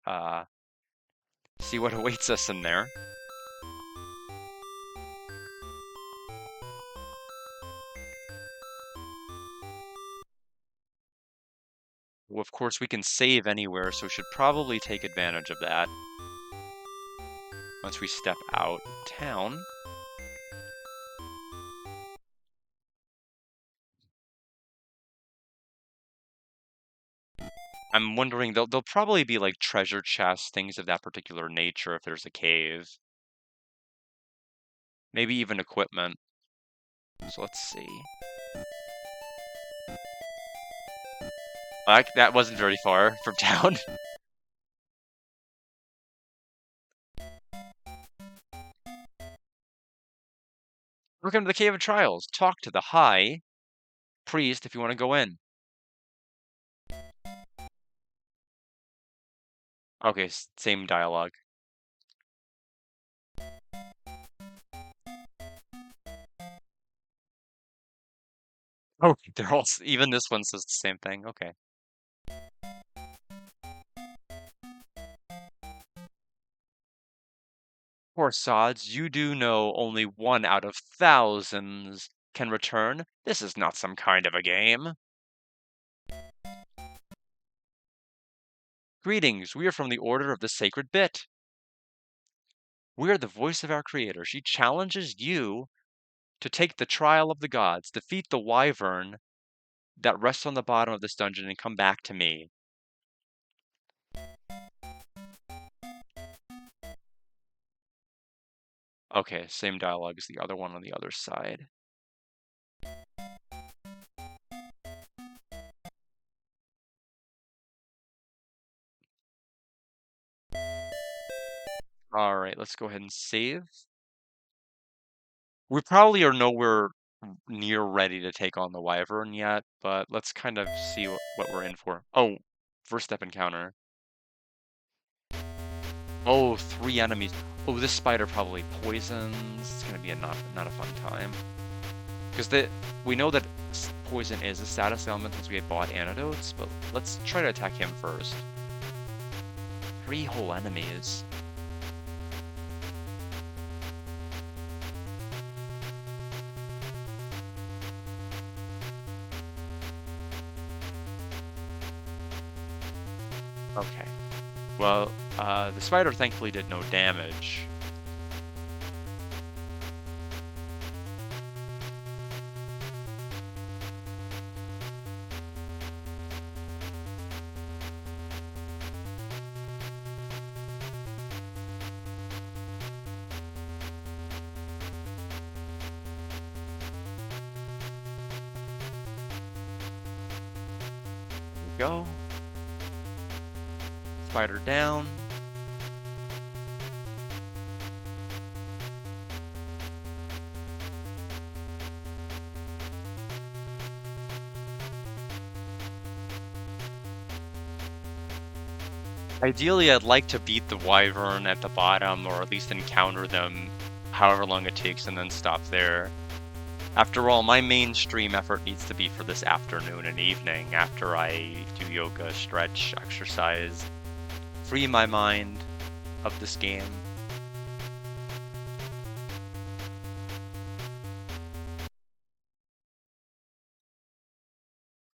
awaits us in there. Well, of course, we can save anywhere, so we should probably take advantage of that once we step out town. I'm wondering, there'll probably be like treasure chests, things of that particular nature if there's a cave. Maybe even equipment. So let's see. That wasn't very far from town. Welcome to the Cave of Trials. Talk to the High Priest if you want to go in. Okay, same dialogue. Oh, they're all, even this one says the same thing. Okay. Poor sods, you do know only one out of thousands can return. This is not some kind of a game. Greetings, we are from the Order of the Sacred Bit. We are the voice of our creator. She challenges you to take the trial of the gods, defeat the wyvern that rests on the bottom of this dungeon, and come back to me. Okay, same dialogue as the other one on the other side. Alright, let's go ahead and save. We probably are nowhere near ready to take on the wyvern yet, but let's kind of see what we're in for. Oh, first step encounter. Oh, 3 enemies. Oh, this spider probably poisons. It's gonna be not a fun time. Because we know that poison is a status element since we had bought antidotes, but let's try to attack him first. 3 whole enemies. Okay. Well, the spider thankfully did no damage. Go. Spider down. Ideally, I'd like to beat the Wyvern at the bottom, or at least encounter them however long it takes and then stop there. After all, my mainstream effort needs to be for this afternoon and evening after I do yoga, stretch, exercise, free my mind of this game.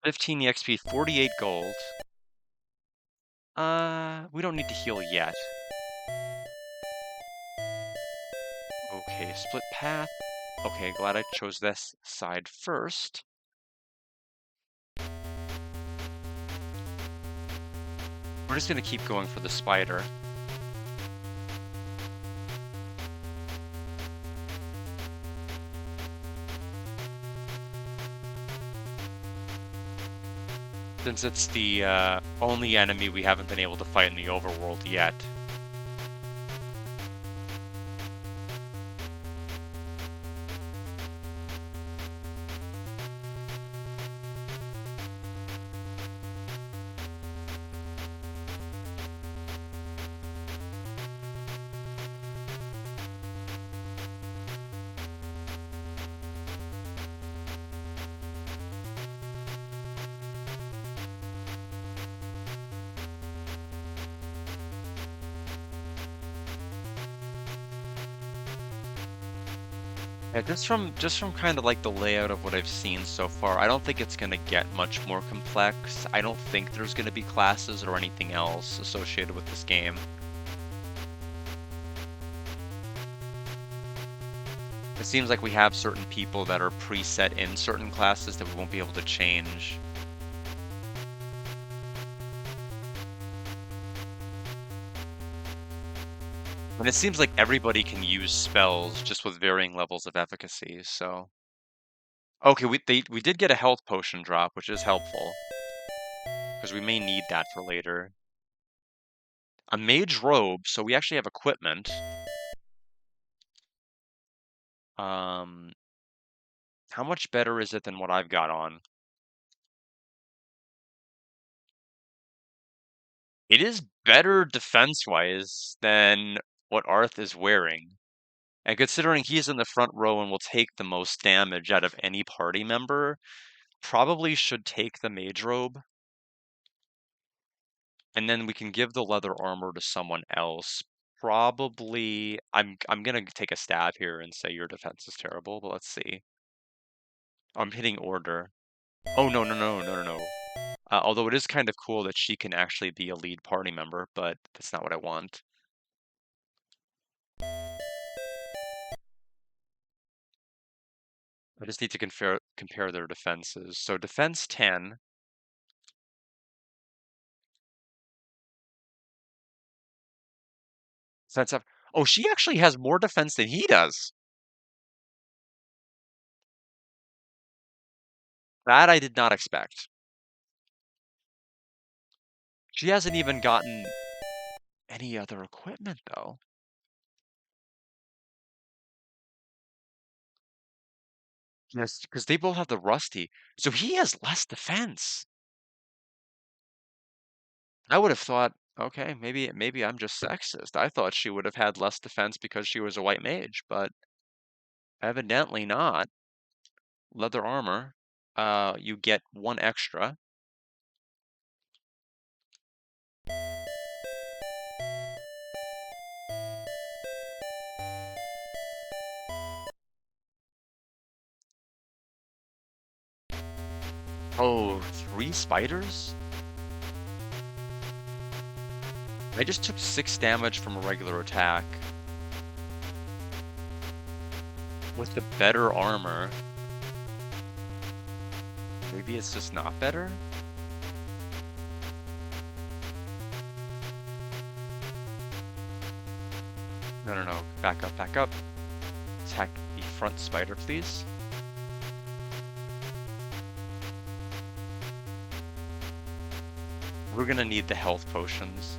15 EXP, 48 gold. We don't need to heal yet. Okay, split path. Okay, glad I chose this side first. We're just gonna keep going for the spider. Since it's the only enemy we haven't been able to fight in the overworld yet. Yeah, just from kind of like the layout of what I've seen so far, I don't think it's gonna get much more complex. I don't think there's gonna be classes or anything else associated with this game. It seems like we have certain people that are preset in certain classes that we won't be able to change. And it seems like everybody can use spells just with varying levels of efficacy, so. Okay, we did get a health potion drop, which is helpful. Because we may need that for later. A mage robe, so we actually have equipment. Um, how much better is it than what I've got on? It is better defense-wise than what Arth is wearing. And considering he's in the front row and will take the most damage out of any party member, probably should take the mage robe. And then we can give the leather armor to someone else. Probably, I'm gonna take a stab here and say your defense is terrible, but let's see. I'm hitting order. Oh, no, no, no, no, no, no. Although it is kind of cool that she can actually be a lead party member, but that's not what I want. I just need to compare their defenses. So defense 10. Defense up. Oh, she actually has more defense than he does. That I did not expect. She hasn't even gotten any other equipment, though. Yes, because they both have the rusty. So he has less defense. I would have thought, okay, maybe I'm just sexist. I thought she would have had less defense because she was a white mage, but evidently not. Leather armor. You get one extra. Oh, 3 spiders? I just took 6 damage from a regular attack. With the better armor. Maybe it's just not better? No, no, no. Back up, back up. Attack the front spider, please. We're gonna need the health potions.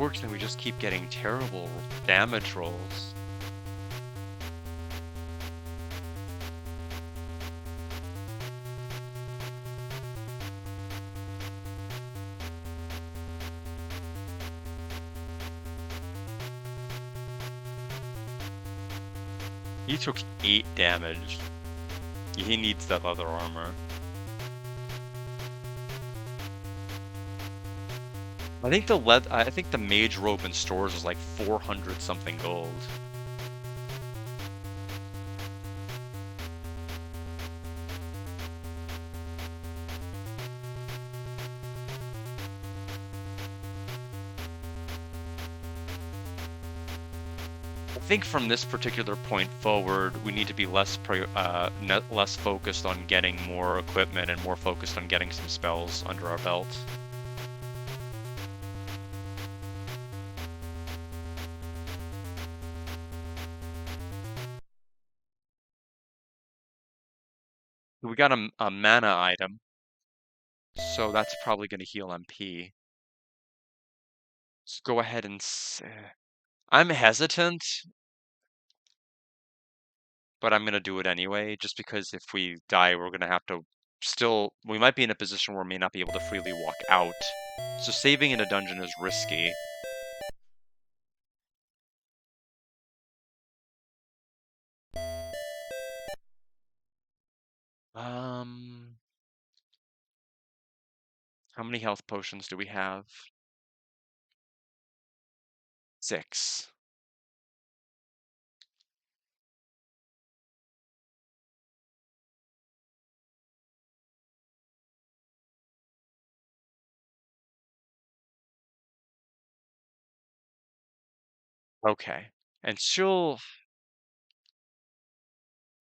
Unfortunately, we just keep getting terrible damage rolls. He took 8 damage. He needs that other armor. I think the mage robe in stores was like 400 something gold. I think from this particular point forward, we need to be less focused on getting more equipment and more focused on getting some spells under our belt. We got a mana item, so that's probably going to heal MP. Let's go ahead and I'm hesitant, but I'm going to do it anyway, just because if we die, we're going to have to we might be in a position where we may not be able to freely walk out. So saving in a dungeon is risky. How many health potions do we have? 6. Okay. And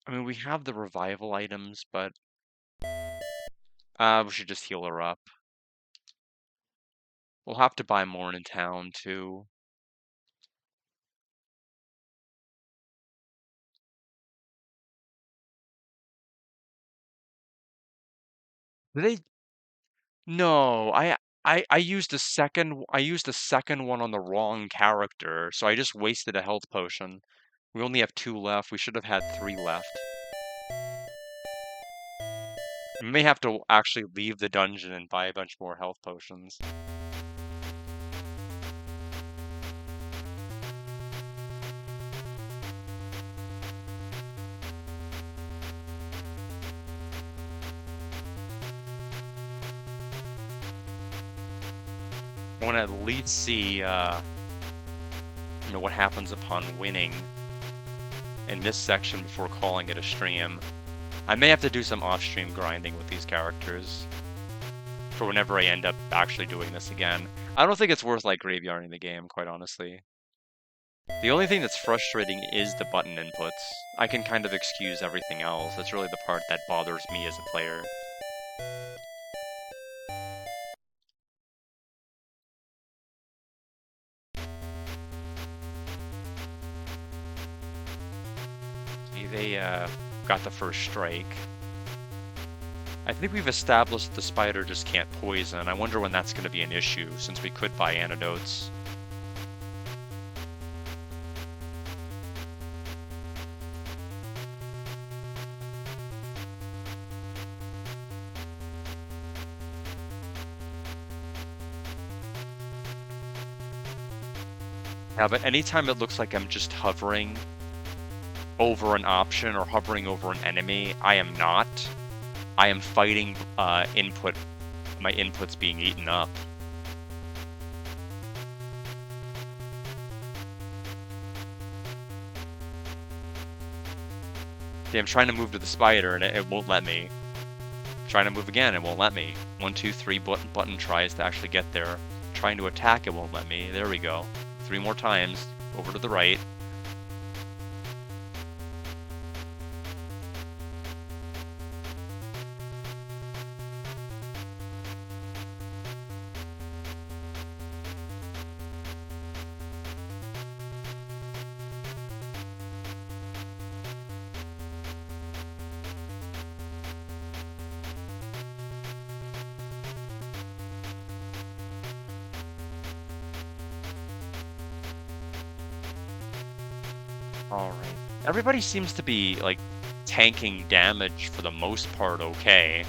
I mean, we have the revival items, but we should just heal her up. We'll have to buy more in town, too. Do they? No, I used I used the second one on the wrong character, so I just wasted a health potion. We only have 2 left. We should have had 3 left. We may have to actually leave the dungeon and buy a bunch more health potions. I want to at least see, what happens upon winning in this section before calling it a stream. I may have to do some off-stream grinding with these characters for whenever I end up actually doing this again. I don't think it's worth like graveyarding the game, quite honestly. The only thing that's frustrating is the button inputs. I can kind of excuse everything else. That's really the part that bothers me as a player. They got the first strike. I think we've established the spider just can't poison. I wonder when that's going to be an issue, since we could buy antidotes. Yeah, but anytime it looks like I'm just hovering over an option or hovering over an enemy, I am not. I am fighting my input's being eaten up. See, I'm trying to move to the spider and it won't let me. Trying to move again, it won't let me. 1, 2, 3 button tries to actually get there. Trying to attack, it won't let me. There we go. 3 more times. Over to the right. Alright. Everybody seems to be, like, tanking damage for the most part okay.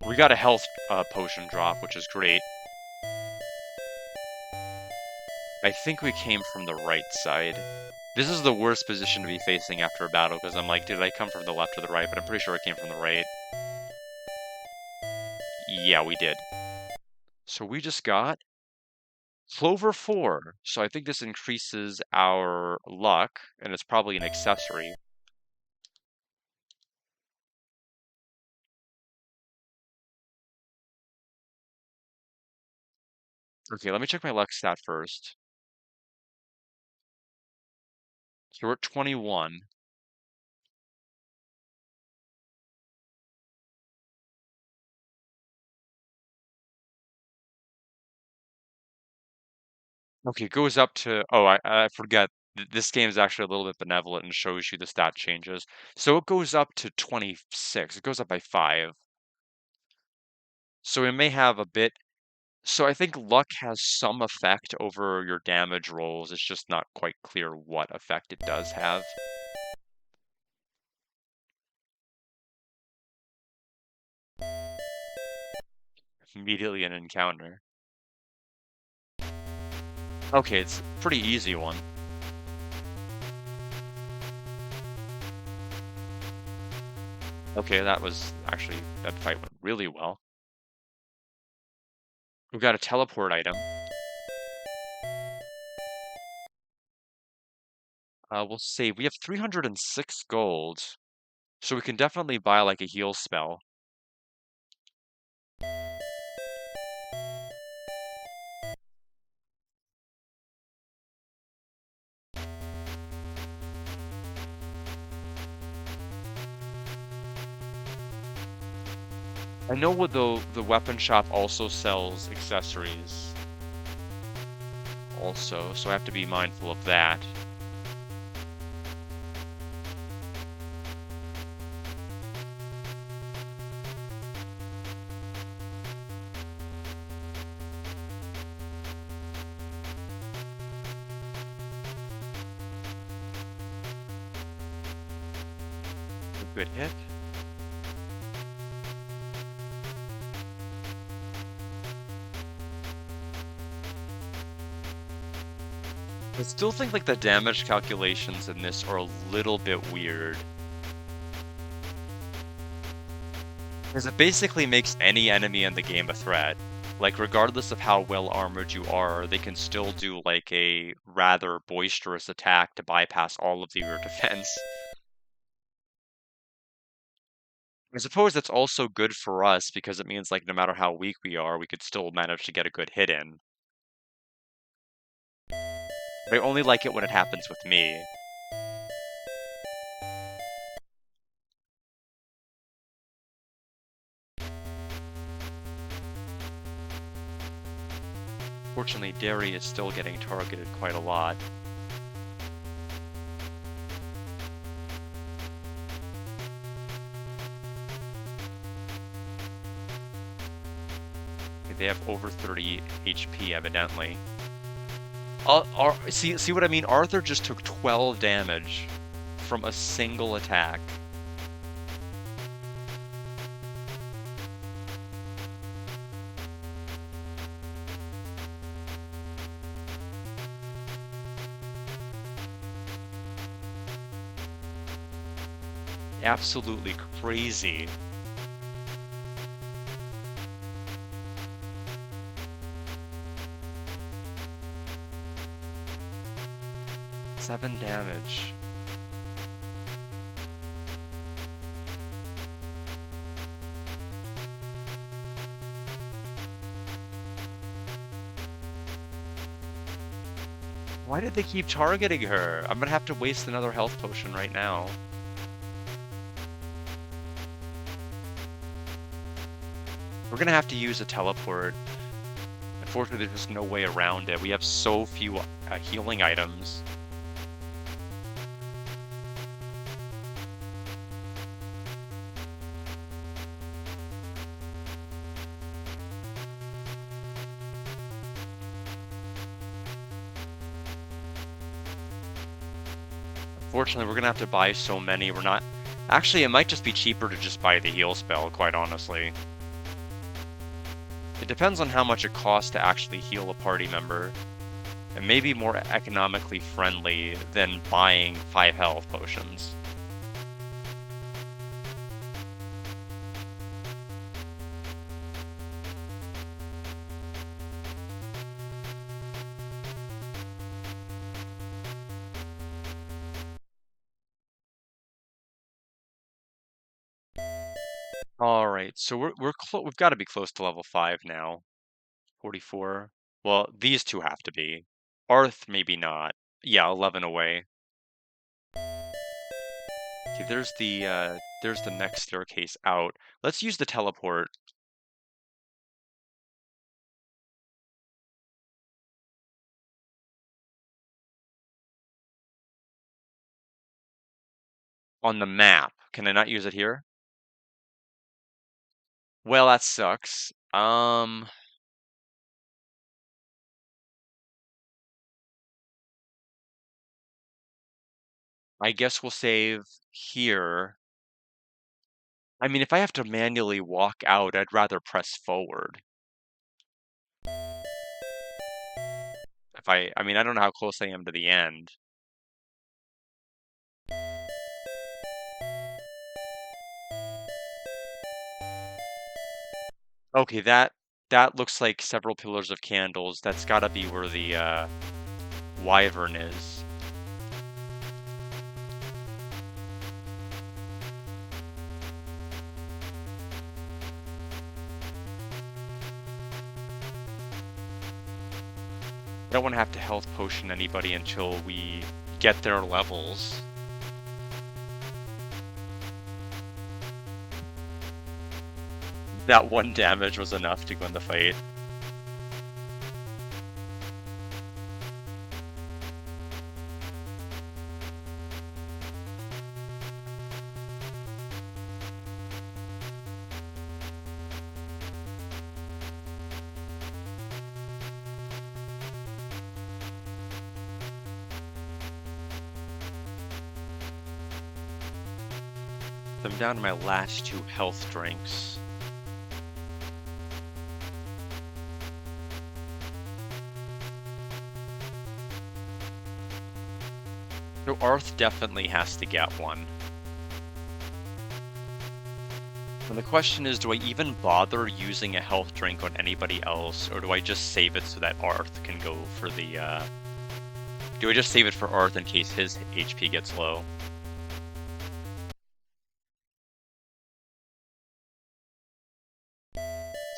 We got a health potion drop, which is great. I think we came from the right side. This is the worst position to be facing after a battle, because I'm like, did I come from the left or the right? But I'm pretty sure I came from the right. Yeah, we did. So we just got Clover 4. So I think this increases our luck, and it's probably an accessory. Okay, let me check my luck stat first. So we're at 21. Okay, it goes up to, oh, I forget. This game is actually a little bit benevolent and shows you the stat changes. So it goes up to 26. It goes up by 5. So it may have a bit. So I think luck has some effect over your damage rolls. It's just not quite clear what effect it does have. Immediately an encounter. Okay, it's a pretty easy one. Okay, that fight went really well. We've got a teleport item. We'll save. We have 306 gold, so we can definitely buy like a heal spell. I know what the weapon shop also sells accessories also, so I have to be mindful of that. A good hit. I still think like the damage calculations in this are a little bit weird. Because it basically makes any enemy in the game a threat. Like, regardless of how well armored you are, they can still do like a rather boisterous attack to bypass all of your defense. I suppose that's also good for us because it means like no matter how weak we are, we could still manage to get a good hit in. But I only like it when it happens with me. Fortunately, Derry is still getting targeted quite a lot. They have over 30 HP, evidently. See what I mean? Arthur just took 12 damage from a single attack. Absolutely crazy. Seven damage. Why did they keep targeting her? I'm gonna have to waste another health potion right now. We're gonna have to use a teleport. Unfortunately, there's just no way around it. We have so few healing items. Unfortunately, we're gonna have to buy so many. We're not. Actually, it might just be cheaper to just buy the heal spell, quite honestly. It depends on how much it costs to actually heal a party member. It may be more economically friendly than buying 5 health potions. All right, so we've got to be close to level 5 now. 44. Well, these two have to be. Arth, maybe not. Yeah, 11 away. Okay, there's the next staircase out. Let's use the teleport. On the map. Can I not use it here? Well, that sucks. I guess we'll save here. I mean, if I have to manually walk out, I'd rather press forward. I mean, I don't know how close I am to the end. Okay, that looks like several pillars of candles. That's gotta be where the Wyvern is. I don't want to have to health potion anybody until we get their levels. That one damage was enough to win the fight. I'm down to my last 2 health drinks. So Arth definitely has to get one. And the question is, do I even bother using a health drink on anybody else, or do I just save it so that Arth can go for the, do I just save it for Arth in case his HP gets low?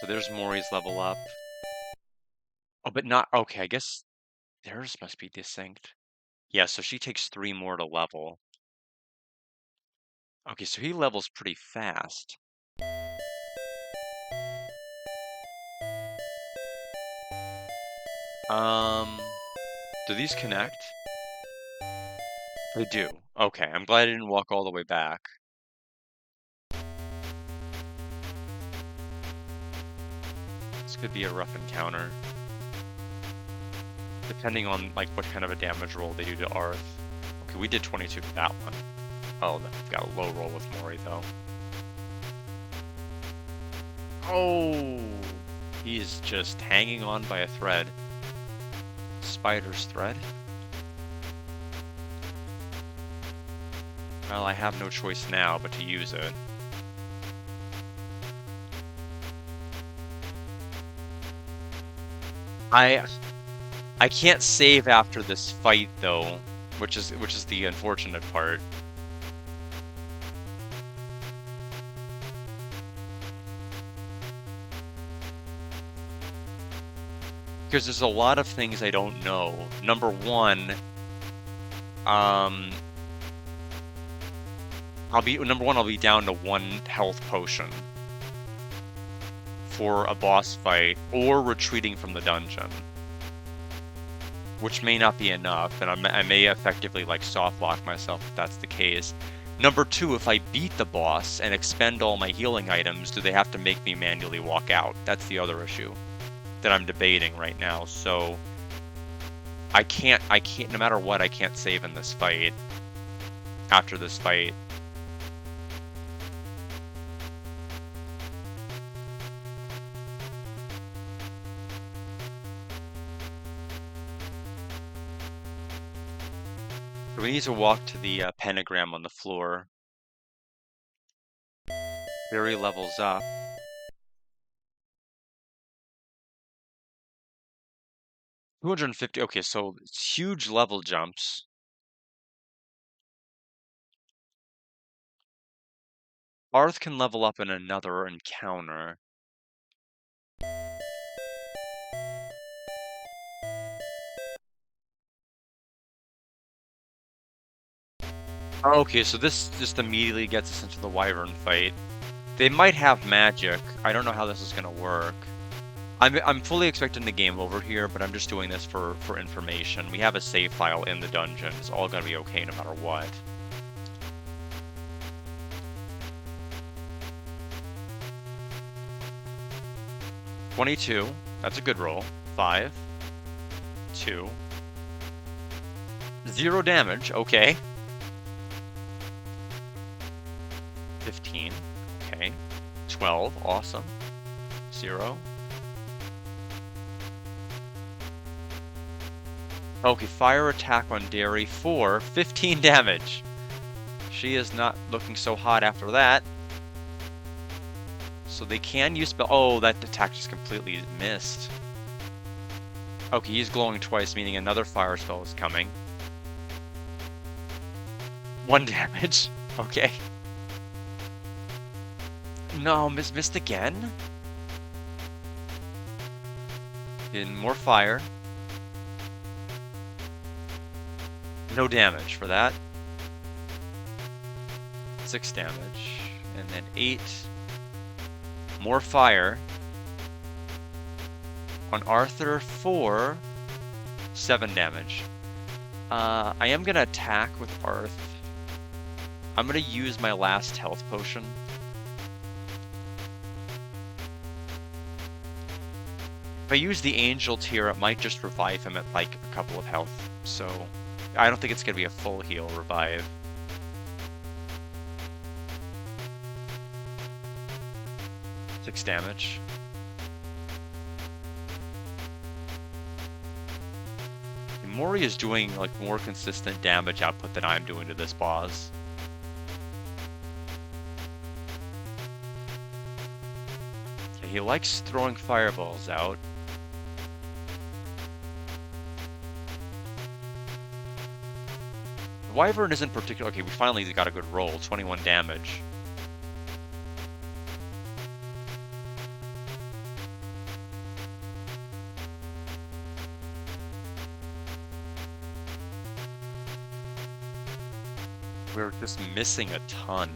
So there's Mori's level up. Oh, but not, okay, I guess theirs must be desynced. Yeah, so she takes 3 more to level. Okay, so he levels pretty fast. Do these connect? They do. Okay, I'm glad I didn't walk all the way back. This could be a rough encounter. Depending on, like, what kind of a damage roll they do to Arth. Okay, we did 22 for that one. Oh, I've got a low roll with Mori, though. Oh! He's just hanging on by a thread. Spider's thread. Well, I have no choice now but to use it. I can't save after this fight though, which is the unfortunate part. Because there's a lot of things I don't know. Number one, I'll be down to 1 health potion for a boss fight or retreating from the dungeon, which may not be enough, and I may effectively like soft lock myself if that's the case. Number 2, if I beat the boss and expend all my healing items, do they have to make me manually walk out? That's the other issue that I'm debating right now. So I can't, no matter what, I can't save in this fight. after this fight. We need to walk to the pentagram on the floor. Barry levels up. 250. Okay, so it's huge level jumps. Arth can level up in another encounter. Okay, so this just immediately gets us into the Wyvern fight. They might have magic. I don't know how this is gonna work. I'm fully expecting the game over here, but I'm just doing this for information. We have a save file in the dungeon. It's all gonna be okay no matter what. $22. That's a good roll. 5, 2, 0 damage. Okay. 15. Okay. 12. Awesome. 0. Okay, fire attack on Derry. 4. 15 damage. She is not looking so hot after that. So they can use spell. Oh, that attack just completely missed. Okay, he's glowing twice, meaning another fire spell is coming. 1 damage. Okay. No, missed again. In more fire. No damage for that. 6 damage. And then 8. More fire. On Arthur, 4. 7 damage. I am going to attack with Arth. I'm going to use my last health potion. If I use the Angel Tear, it might just revive him at like a couple of health. So I don't think it's going to be a full heal revive. Six damage. And Mori is doing like more consistent damage output than I'm doing to this boss. Okay, he likes throwing fireballs out. The Wyvern isn't particular. Okay, we finally got a good roll. 21 damage. We're just missing a ton.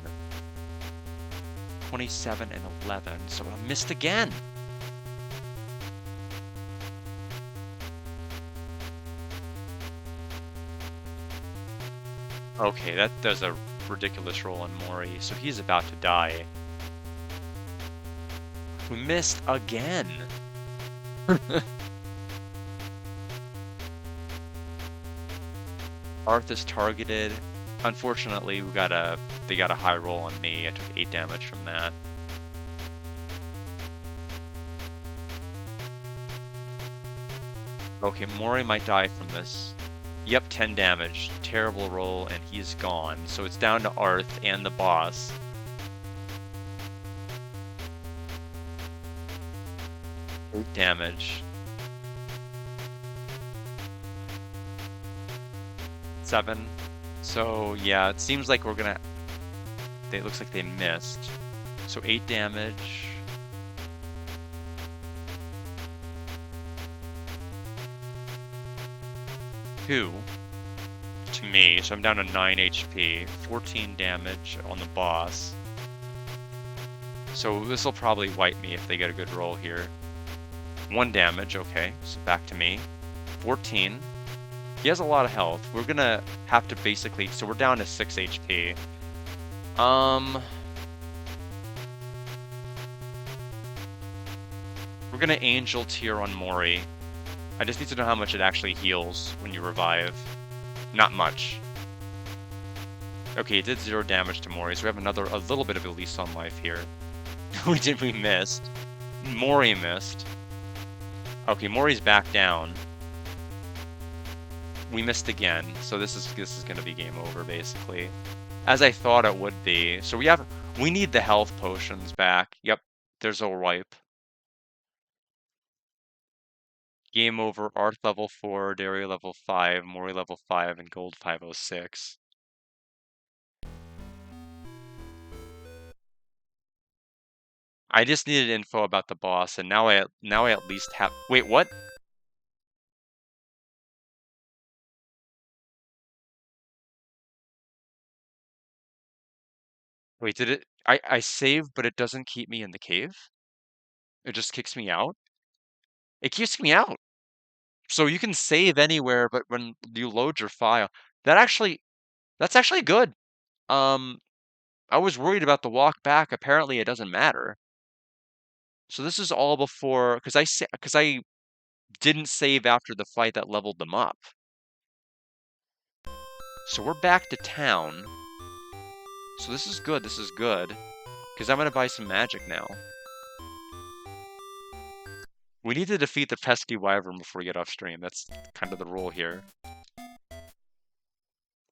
27 and 11, so I missed again. Okay, that does a ridiculous roll on Mori, so he's about to die. We missed again. Arth is targeted. Unfortunately, they got a high roll on me. I took 8 damage from that. Okay, Mori might die from this. Yep, 10 damage. Terrible roll, and he's gone. So it's down to Arth and the boss. Eight damage. 7. So yeah, it seems like we're gonna. It looks like they missed. So 8 damage. Two to me, so I'm down to 9 HP. 14 damage on the boss. So this will probably wipe me if they get a good roll here. 1 damage, okay. So back to me. 14. He has a lot of health. We're gonna have to basically... So we're down to 6 HP. We're gonna Angel Tear on Mori. I just need to know how much it actually heals when you revive. Not much. Okay, it did 0 damage to Mori, so we have a little bit of a lease on life here. We missed. Mori missed. Okay, Mori's back down. We missed again, so this is gonna be game over, basically. As I thought it would be. So we need the health potions back. Yep, there's a wipe. Game over, Arth level 4, Daria level 5, Mori level 5, and Gold 506. I just needed info about the boss, and now I at least have. Wait, what? Wait, did it? I saved, but it doesn't keep me in the cave. It just kicks me out. It kicks me out. So you can save anywhere, but when you load your file, that actually that's actually good. Um, I was worried about the walk back. Apparently, it doesn't matter. So this is all before, because I didn't save after the fight that leveled them up. So we're back to town. So this is good. This is good. Because I'm gonna buy some magic now. We need to defeat the pesky wyvern before we get off stream. That's kind of the rule here.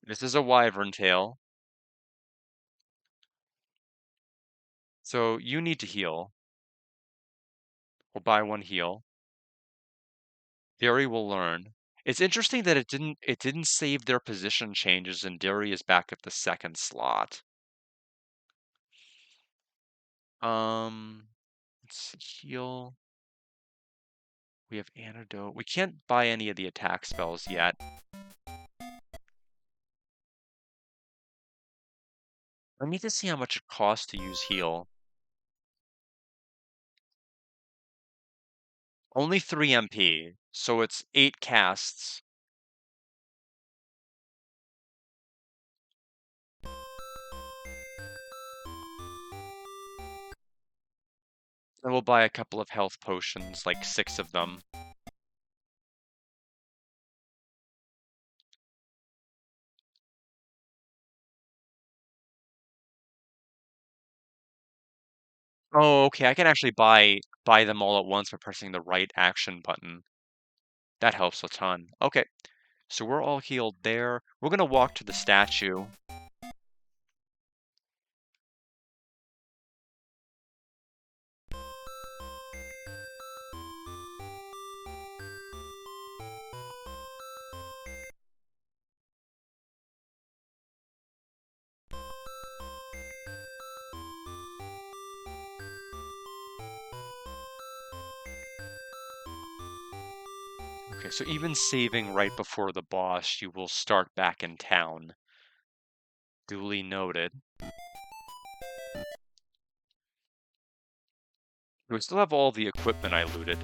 This is a wyvern tale. So you need to heal. We'll buy 1 heal. Derry will learn. It's interesting that it didn't save their position changes and Derry is back at the 2nd slot. Let's see, heal. We have antidote. We can't buy any of the attack spells yet. I need to see how much it costs to use heal. Only 3 MP, so it's 8 casts. And we'll buy a couple of health potions, like 6 of them. Oh, okay, I can actually buy them all at once by pressing the right action button. That helps a ton. Okay, so we're all healed there. We're gonna walk to the statue. Okay, so even saving right before the boss, you will start back in town. Duly noted. We still have all the equipment I looted.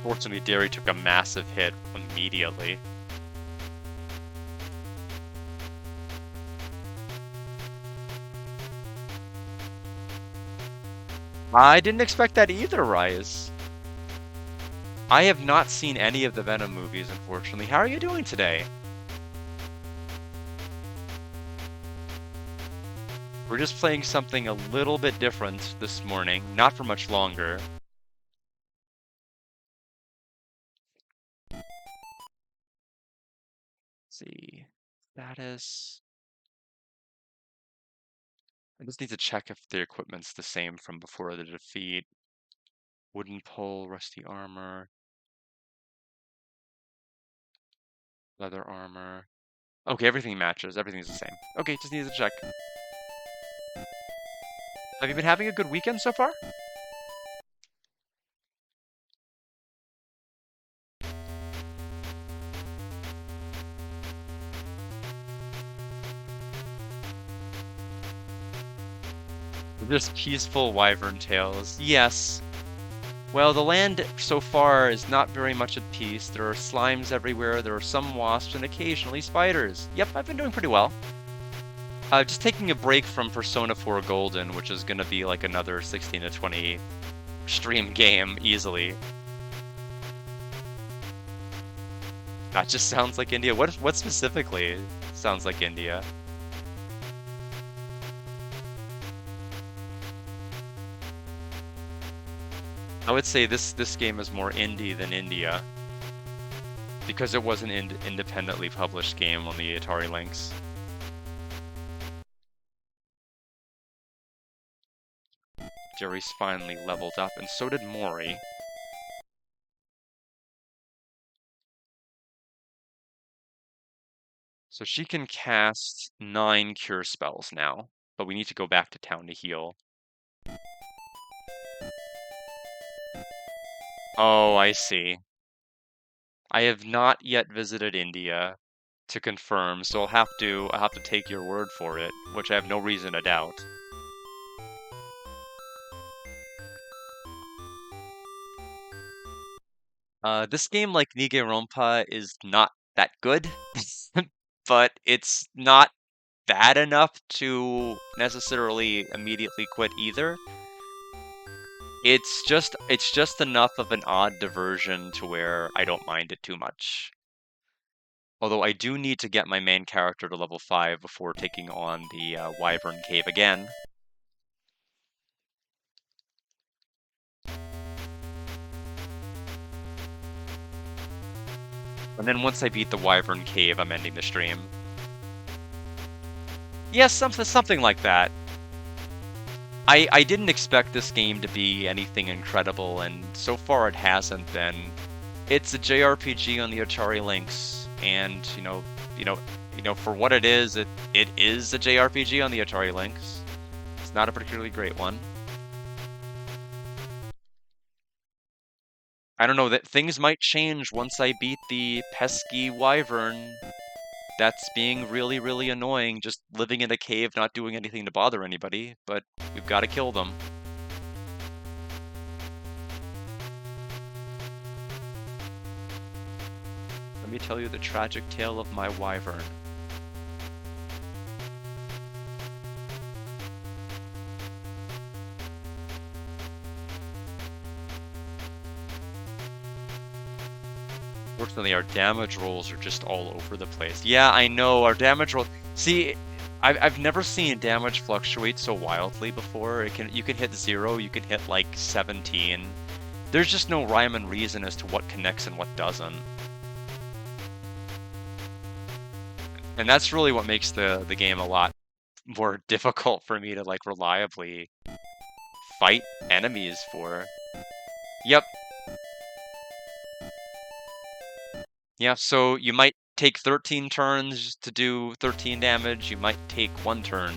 Fortunately, Derry took a massive hit immediately. I didn't expect that either, Rise. I have not seen any of the Venom movies, unfortunately. How are you doing today? We're just playing something a little bit different this morning, not for much longer. Let's see. Status. I just need to check if the equipment's the same from before the defeat. Wooden pole, rusty armor. Leather armor. Okay, everything matches. Everything's the same. Okay, just need to check. Have you been having a good weekend so far? Just peaceful Wyvern Tales. Yes. Well, the land so far is not very much at peace. There are slimes everywhere, there are some wasps, and occasionally spiders. Yep, I've been doing pretty well. Just taking a break from Persona 4 Golden, which is gonna be like another 16 to 20 stream game easily. That just sounds like India. What specifically sounds like India? I would say this game is more indie than India because it was an independently published game on the Atari Lynx. Jerry's finally leveled up, and so did Mori. So she can cast 9 cure spells now, but we need to go back to town to heal. Oh, I see. I have not yet visited India to confirm, so I'll have to take your word for it, which I have no reason to doubt. This game, like Nigerompa, is not that good, but it's not bad enough to necessarily immediately quit either. It's just enough of an odd diversion to where I don't mind it too much. Although I do need to get my main character to level 5 before taking on the Wyvern Cave again. And then once I beat the Wyvern Cave, I'm ending the stream. Yes, something like that. I didn't expect this game to be anything incredible, and so far it hasn't been. It's a JRPG on the Atari Lynx, and for what it is a JRPG on the Atari Lynx. It's not a particularly great one. I don't know that things might change once I beat the pesky wyvern that's being really, really annoying, just living in a cave, not doing anything to bother anybody, but we've got to kill them. Let me tell you the tragic tale of my wyvern. Fortunately, our damage rolls are just all over the place. Yeah, I know, our damage roll. See, I've never seen damage fluctuate so wildly before. You can hit 0, you can hit like 17. There's just no rhyme and reason as to what connects and what doesn't. And that's really what makes the game a lot more difficult for me to like reliably fight enemies for. Yep. Yeah, so you might take 13 turns to do 13 damage, you might take 1 turn.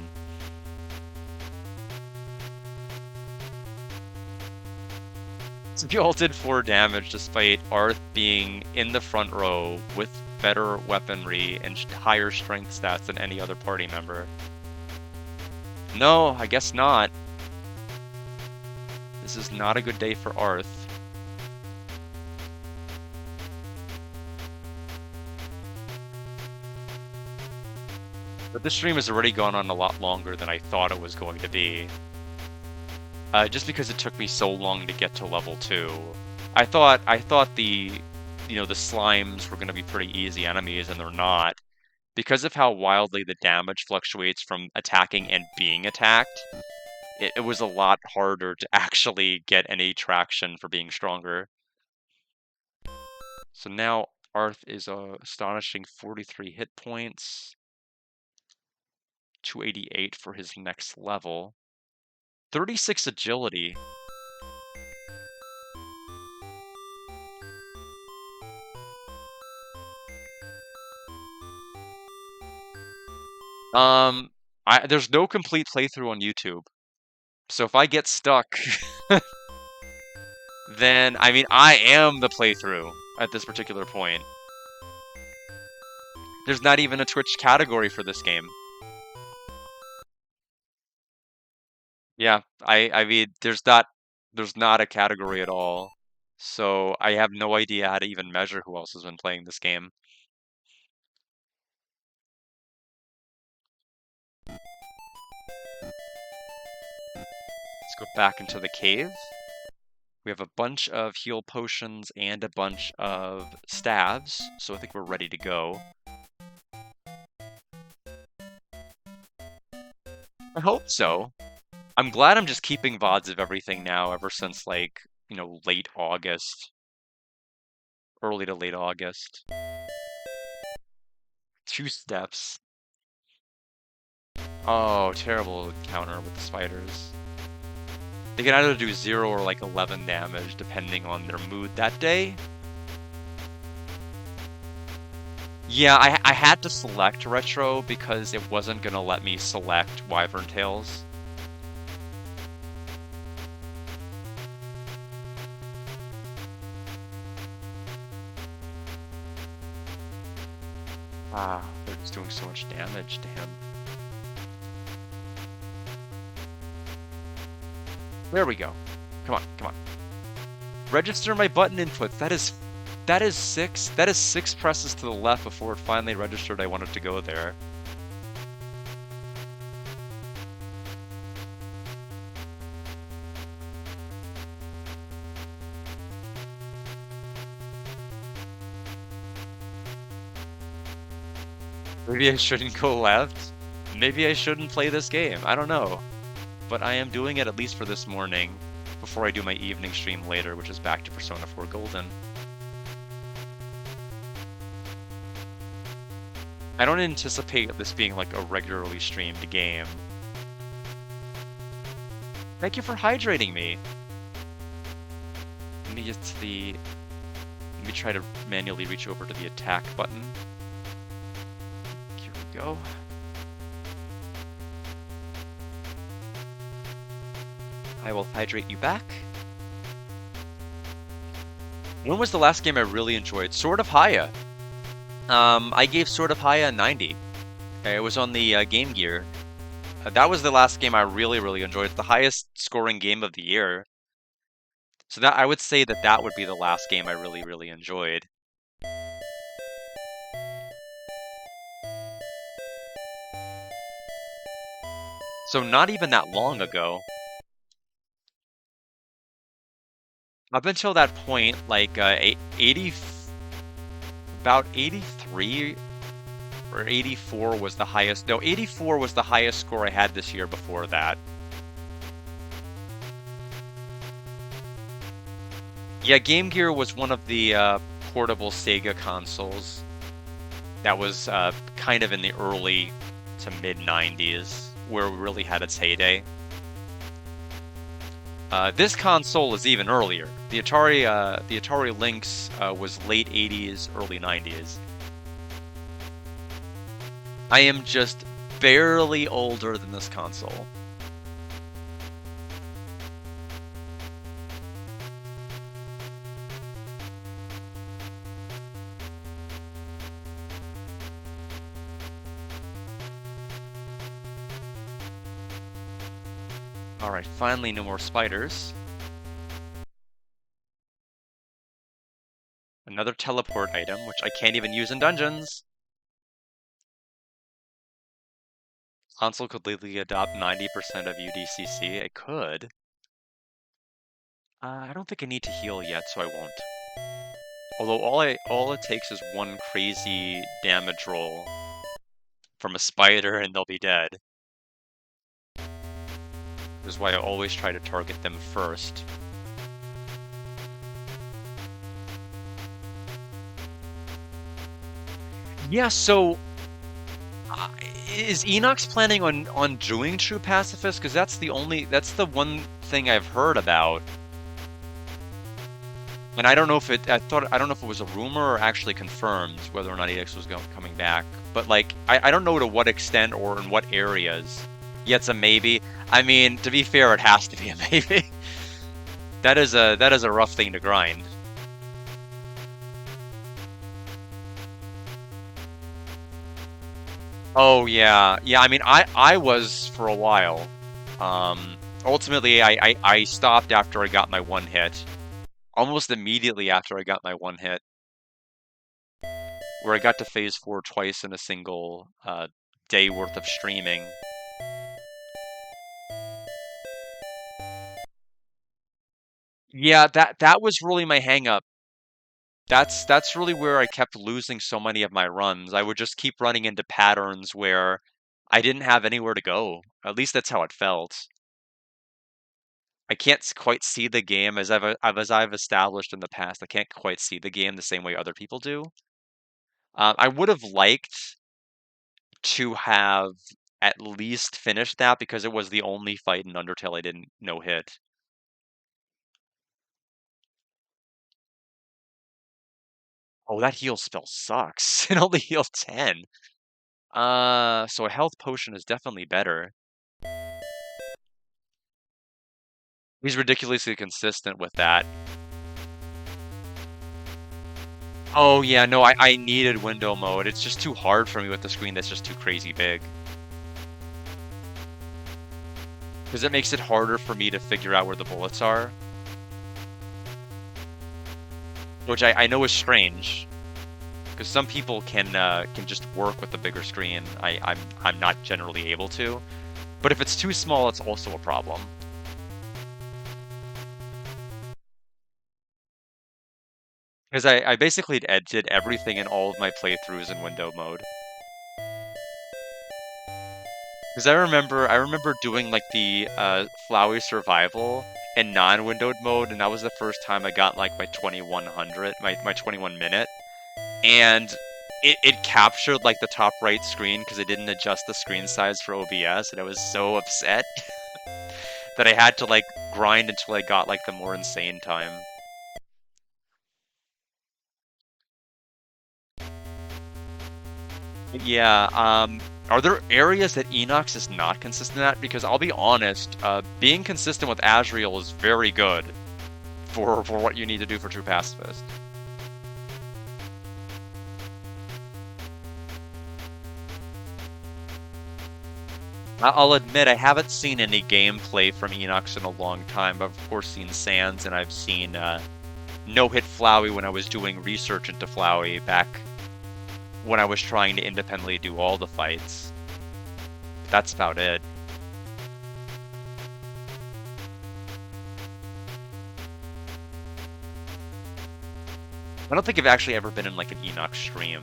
So you all did 4 damage despite Arth being in the front row with better weaponry and higher strength stats than any other party member. No, I guess not. This is not a good day for Arth. But this stream has already gone on a lot longer than I thought it was going to be. Just because it took me so long to get to level 2. I thought the slimes were going to be pretty easy enemies, and they're not. Because of how wildly the damage fluctuates from attacking and being attacked, it was a lot harder to actually get any traction for being stronger. So now Arth is a astonishing 43 hit points. 288 for his next level. 36 agility. There's no complete playthrough on YouTube. So if I get stuck, then, I mean, I am the playthrough at this particular point. There's not even a Twitch category for this game. Yeah, I mean, there's not a category at all. So I have no idea how to even measure who else has been playing this game. Go back into the cave. We have a bunch of heal potions and a bunch of staves, so I think we're ready to go. I hope so. I'm glad I'm just keeping VODs of everything now ever since, like, late August. Early to late August. 2 steps. Oh, terrible encounter with the spiders. They can either do 0 or like 11 damage depending on their mood that day. Yeah, I had to select Retro because it wasn't gonna let me select Wyvern Tales. Ah, they're just doing so much damage to him. There we go. Come on, come on. Register my button inputs. That is six presses to the left before it finally registered I wanted to go there. Maybe I shouldn't go left. Maybe I shouldn't play this game. I don't know. But I am doing it at least for this morning before I do my evening stream later, which is back to Persona 4 Golden. I don't anticipate this being like a regularly streamed game. Thank you for hydrating me. Let me get to the... Let me try to manually reach over to the attack button. Here we go. I will hydrate you back. When was the last game I really enjoyed? Sword of Haya. I gave Sword of Haya a 90. It was on the Game Gear. That was the last game I really, really enjoyed. It's the highest scoring game of the year. So that I would say that would be the last game I really, really enjoyed. So not even that long ago. Up until that point, like 80, about 83 or 84 was the highest. No, 84 was the highest score I had this year before that. Yeah, Game Gear was one of the portable Sega consoles that was kind of in the early to mid 90s where it really had its heyday. This console is even earlier. The Atari Lynx was late 80s, early 90s. I am just barely older than this console. Alright, finally no more spiders. Another teleport item, which I can't even use in dungeons. Console could legally adopt 90% of UDCC. It could. I don't think I need to heal yet, so I won't. Although all it takes is one crazy damage roll from a spider and they'll be dead. Which is why I always try to target them first. Yeah, so is Enox planning on doing True Pacifist? Because that's the one thing I've heard about. And I don't know if I don't know if it was a rumor or actually confirmed whether or not EX was coming back. But like, I don't know to what extent or in what areas. Yeah, it's a maybe. I mean, to be fair, it has to be a maybe. That is a rough thing to grind. Oh yeah, yeah. I mean, I was for a while. Ultimately, I stopped after I got my one hit. Almost immediately after I got my one hit, where I got to phase 4 twice in a single day worth of streaming. Yeah, that was really my hang up. That's really where I kept losing so many of my runs. I would just keep running into patterns where I didn't have anywhere to go. At least that's how it felt. I can't quite see the game as I've established in the past. I can't quite see the game the same way other people do. I would have liked to have at least finished that because it was the only fight in Undertale I didn't no hit. Oh, that heal spell sucks. It only heals 10. So a health potion is definitely better. He's ridiculously consistent with that. Oh yeah, no, I needed window mode. It's just too hard for me with the screen that's just too crazy big. Because it makes it harder for me to figure out where the bullets are. Which I know is strange. Because some people can just work with the bigger screen. I'm not generally able to. But if it's too small, it's also a problem. Because I basically did everything in all of my playthroughs in window mode. Because I remember doing like the Flowey survival in non-windowed mode, and that was the first time I got like my 2100, my 21 minute, and it captured like the top right screen because it didn't adjust the screen size for OBS, and I was so upset that I had to like grind until I got like the more insane time. Yeah, are there areas that Enox is not consistent at? Because I'll be honest, being consistent with Azrael is very good for what you need to do for True Pacifist. I'll admit I haven't seen any gameplay from Enox in a long time. I've of course seen Sans, and I've seen No Hit Flowey when I was doing research into Flowey back when I was trying to independently do all the fights. That's about it. I don't think I've actually ever been in like an Enox stream.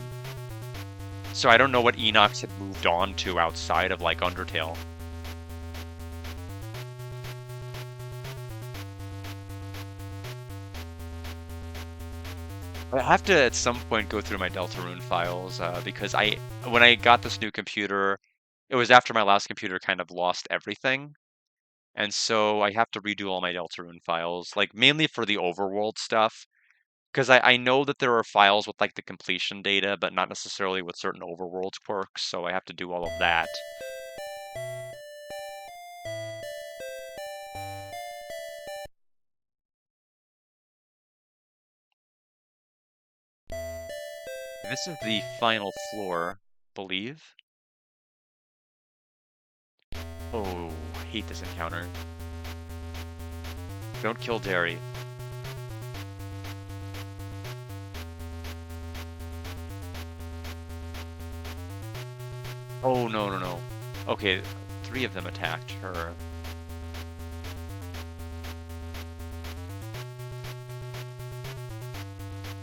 So I don't know what Enox had moved on to outside of like Undertale. I have to at some point go through my Deltarune files because when I got this new computer, it was after my last computer kind of lost everything. And so I have to redo all my Deltarune files, like mainly for the overworld stuff. Because I know that there are files with like the completion data, but not necessarily with certain overworld quirks, so I have to do all of that. This is the final floor, believe. Oh, I hate this encounter. Don't kill Derry. Oh, no, no, no. Okay, 3 of them attacked her.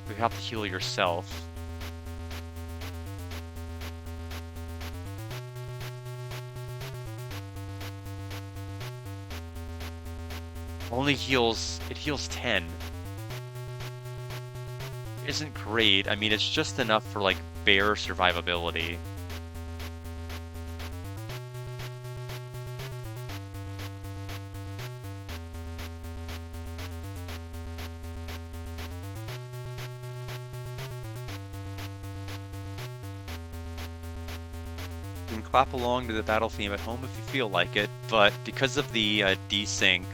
You have to heal yourself. It heals 10. Isn't great. I mean, it's just enough for like bare survivability. You can clap along to the battle theme at home if you feel like it, but because of the desync,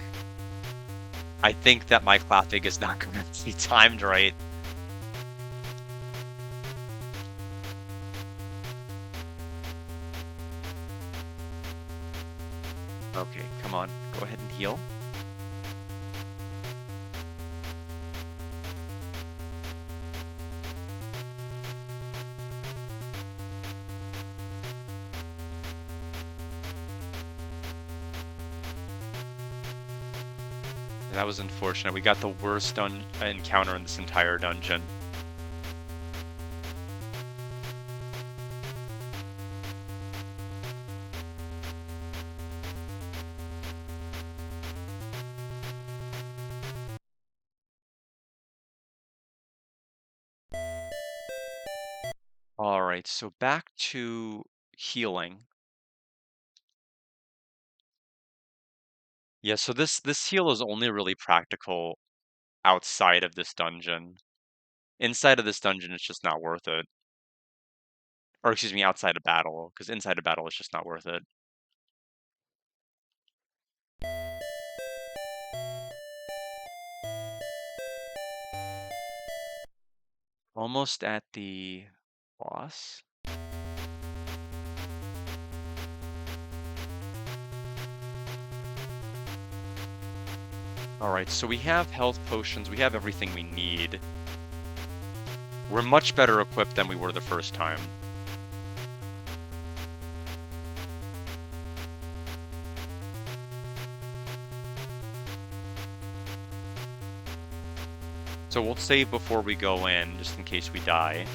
I think that my clapping is not going to be timed right. Okay, come on, go ahead and heal. That was unfortunate. We got the worst encounter in this entire dungeon. Alright, so back to healing. Yeah, so this heal is only really practical outside of this dungeon. Inside of this dungeon, it's just not worth it. Or excuse me, outside of battle, because inside of battle, it's just not worth it. Almost at the boss. Alright, so we have health potions, we have everything we need. We're much better equipped than we were the first time. So we'll save before we go in, just in case we die.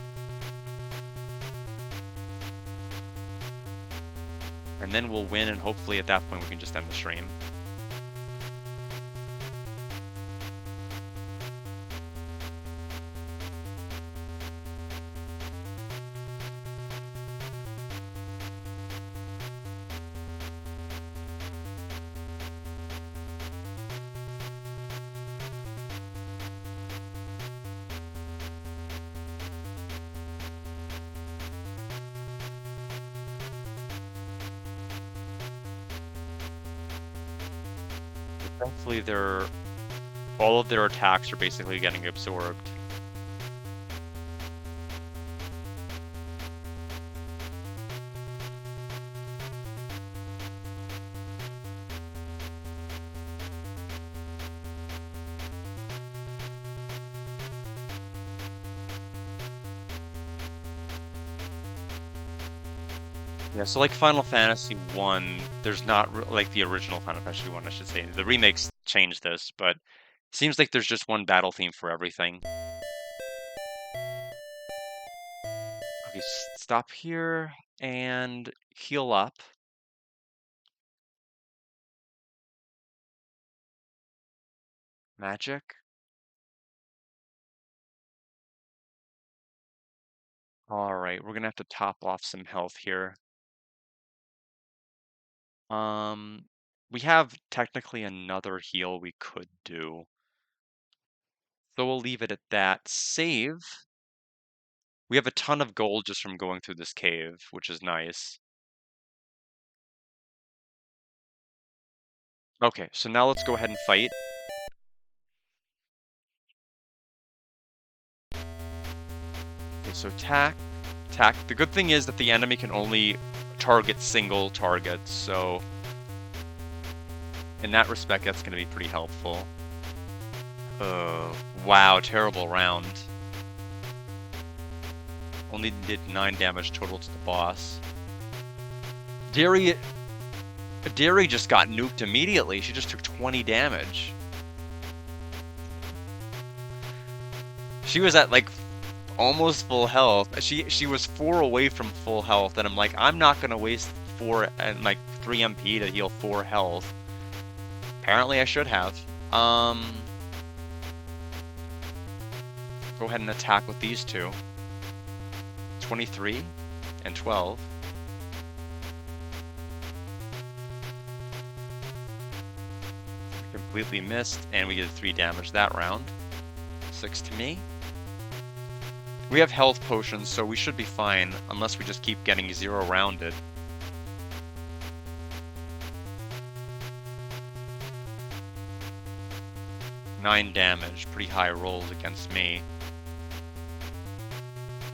And then we'll win, and hopefully at that point we can just end the stream. Hopefully all of their attacks are basically getting absorbed. Yeah, so like Final Fantasy 1, there's not like the original Final Fantasy 1, I should say. The remakes changed this, but it seems like there's just one battle theme for everything. Okay, stop here and heal up. Magic. Alright, we're gonna have to top off some health here. We have technically another heal we could do. So we'll leave it at that. Save. We have a ton of gold just from going through this cave, which is nice. Okay, so now let's go ahead and fight. Okay, so attack. The good thing is that the enemy can only target single targets, so in that respect, that's going to be pretty helpful. Wow, terrible round. Only did 9 damage total to the boss. Dairy just got nuked immediately. She just took 20 damage. She was at like almost full health. She was 4 away from full health, and I'm like, I'm not gonna waste 4 and like 3 MP to heal 4 health. Apparently I should have. Go ahead and attack with these two. 23 and 12. Completely missed, and we get 3 damage that round. 6 to me. We have health potions, so we should be fine, unless we just keep getting 0 rounded. Nine damage, pretty high rolls against me.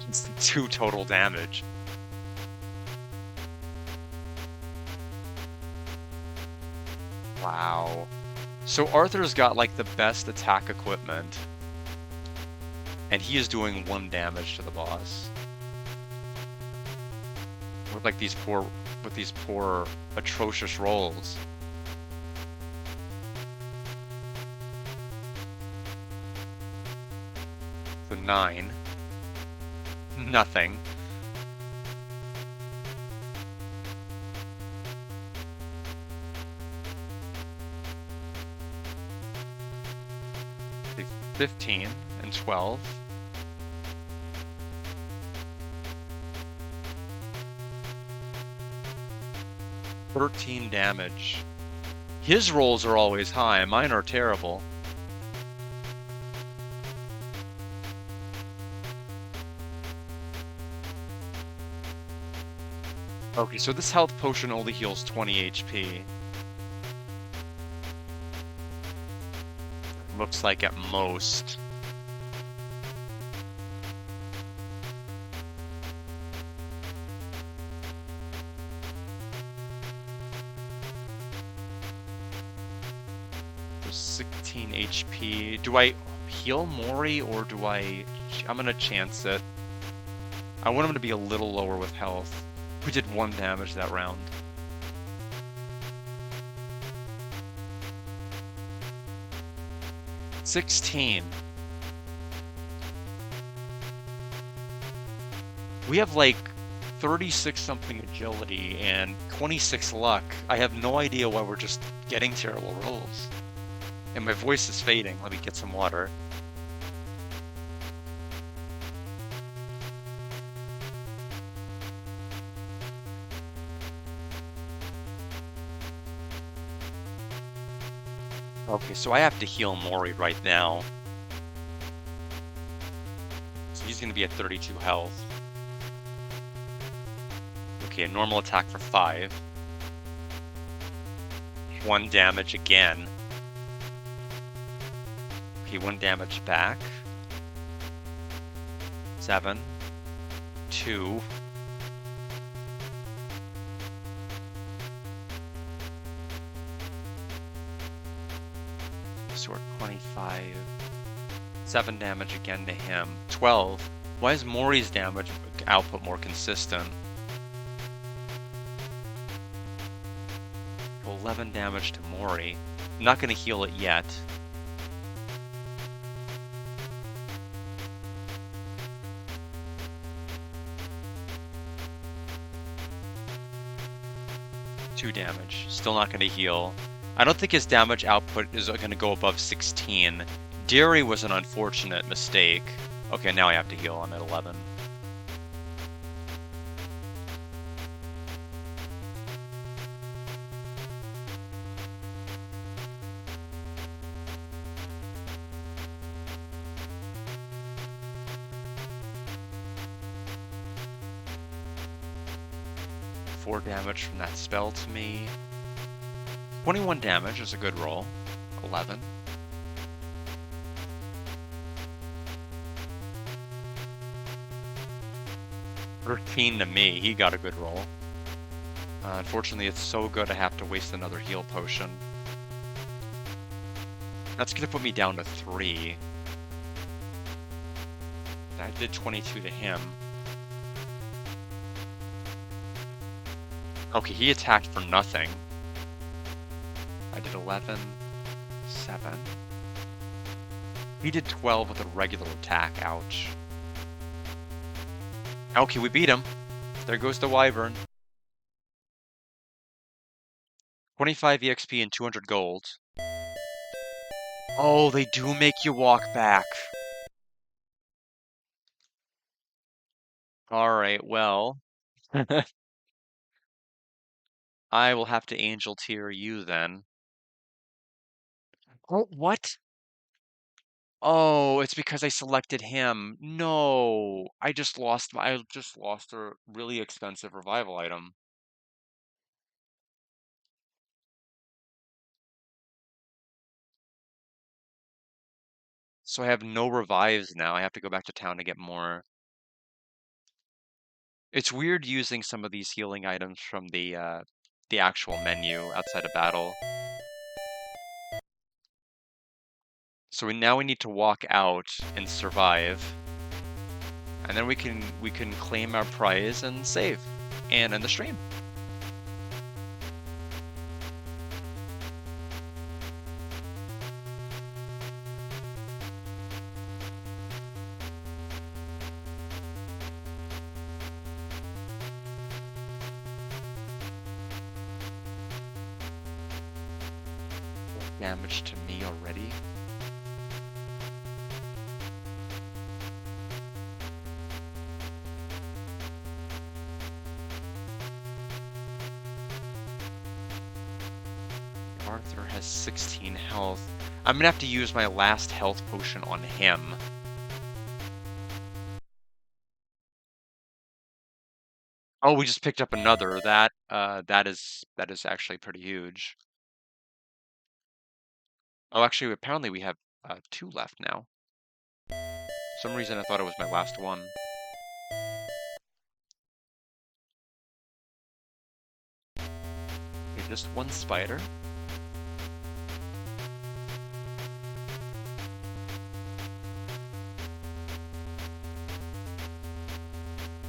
It's 2 total damage. Wow. So Arthur's got like the best attack equipment. And he is doing 1 damage to the boss. With like these poor atrocious rolls. So 9. Nothing. Okay, 15 and 12. $13 damage. His rolls are always high, mine are terrible. Okay, so this health potion only heals 20 HP. Looks like at most. There's 16 HP. Do I heal Mori or do I... I'm gonna chance it. I want him to be a little lower with health. We did 1 damage that round. $16. We have like 36 something agility and 26 luck. I have no idea why we're just getting terrible rolls. And my voice is fading. Let me get some water. Okay, so I have to heal Mori right now. So he's gonna be at 32 health. Okay, a normal attack for 5. 1 damage again. Okay, 1 damage back. 7. 2. So we're 25. 7 damage again to him. 12. Why is Mori's damage output more consistent? 11 damage to Mori. I'm not going to heal it yet. Two damage. Still not going to heal. I don't think his damage output is going to go above 16. Dairy was an unfortunate mistake. Okay, now I have to heal. I'm at 11. Four damage from that spell to me. 21 damage is a good roll. 11. $13 to me. He got a good roll. Unfortunately, it's so good I have to waste another heal potion. That's going to put me down to 3. That did 22 to him. Okay, he attacked for nothing. I did 11, 7. He did 12 with a regular attack, ouch. Okay, we beat him. There goes the Wyvern. 25 EXP and 200 gold. Oh, they do make you walk back. Alright, well. I will have to angel tier you then. Oh, what? Oh, it's because I selected him. No, I just lost a really expensive revival item. So I have no revives now. I have to go back to town to get more. It's weird using some of these healing items from the actual menu outside of battle. So now we need to walk out and survive. And then we can claim our prize and save. And end the stream. damage to me already. Arthur has 16 health. I'm gonna have to use my last health potion on him. Oh, we just picked up another. That is actually pretty huge. Oh, actually, apparently we have 2 left now. For some reason I thought it was my last one. Okay, just one spider.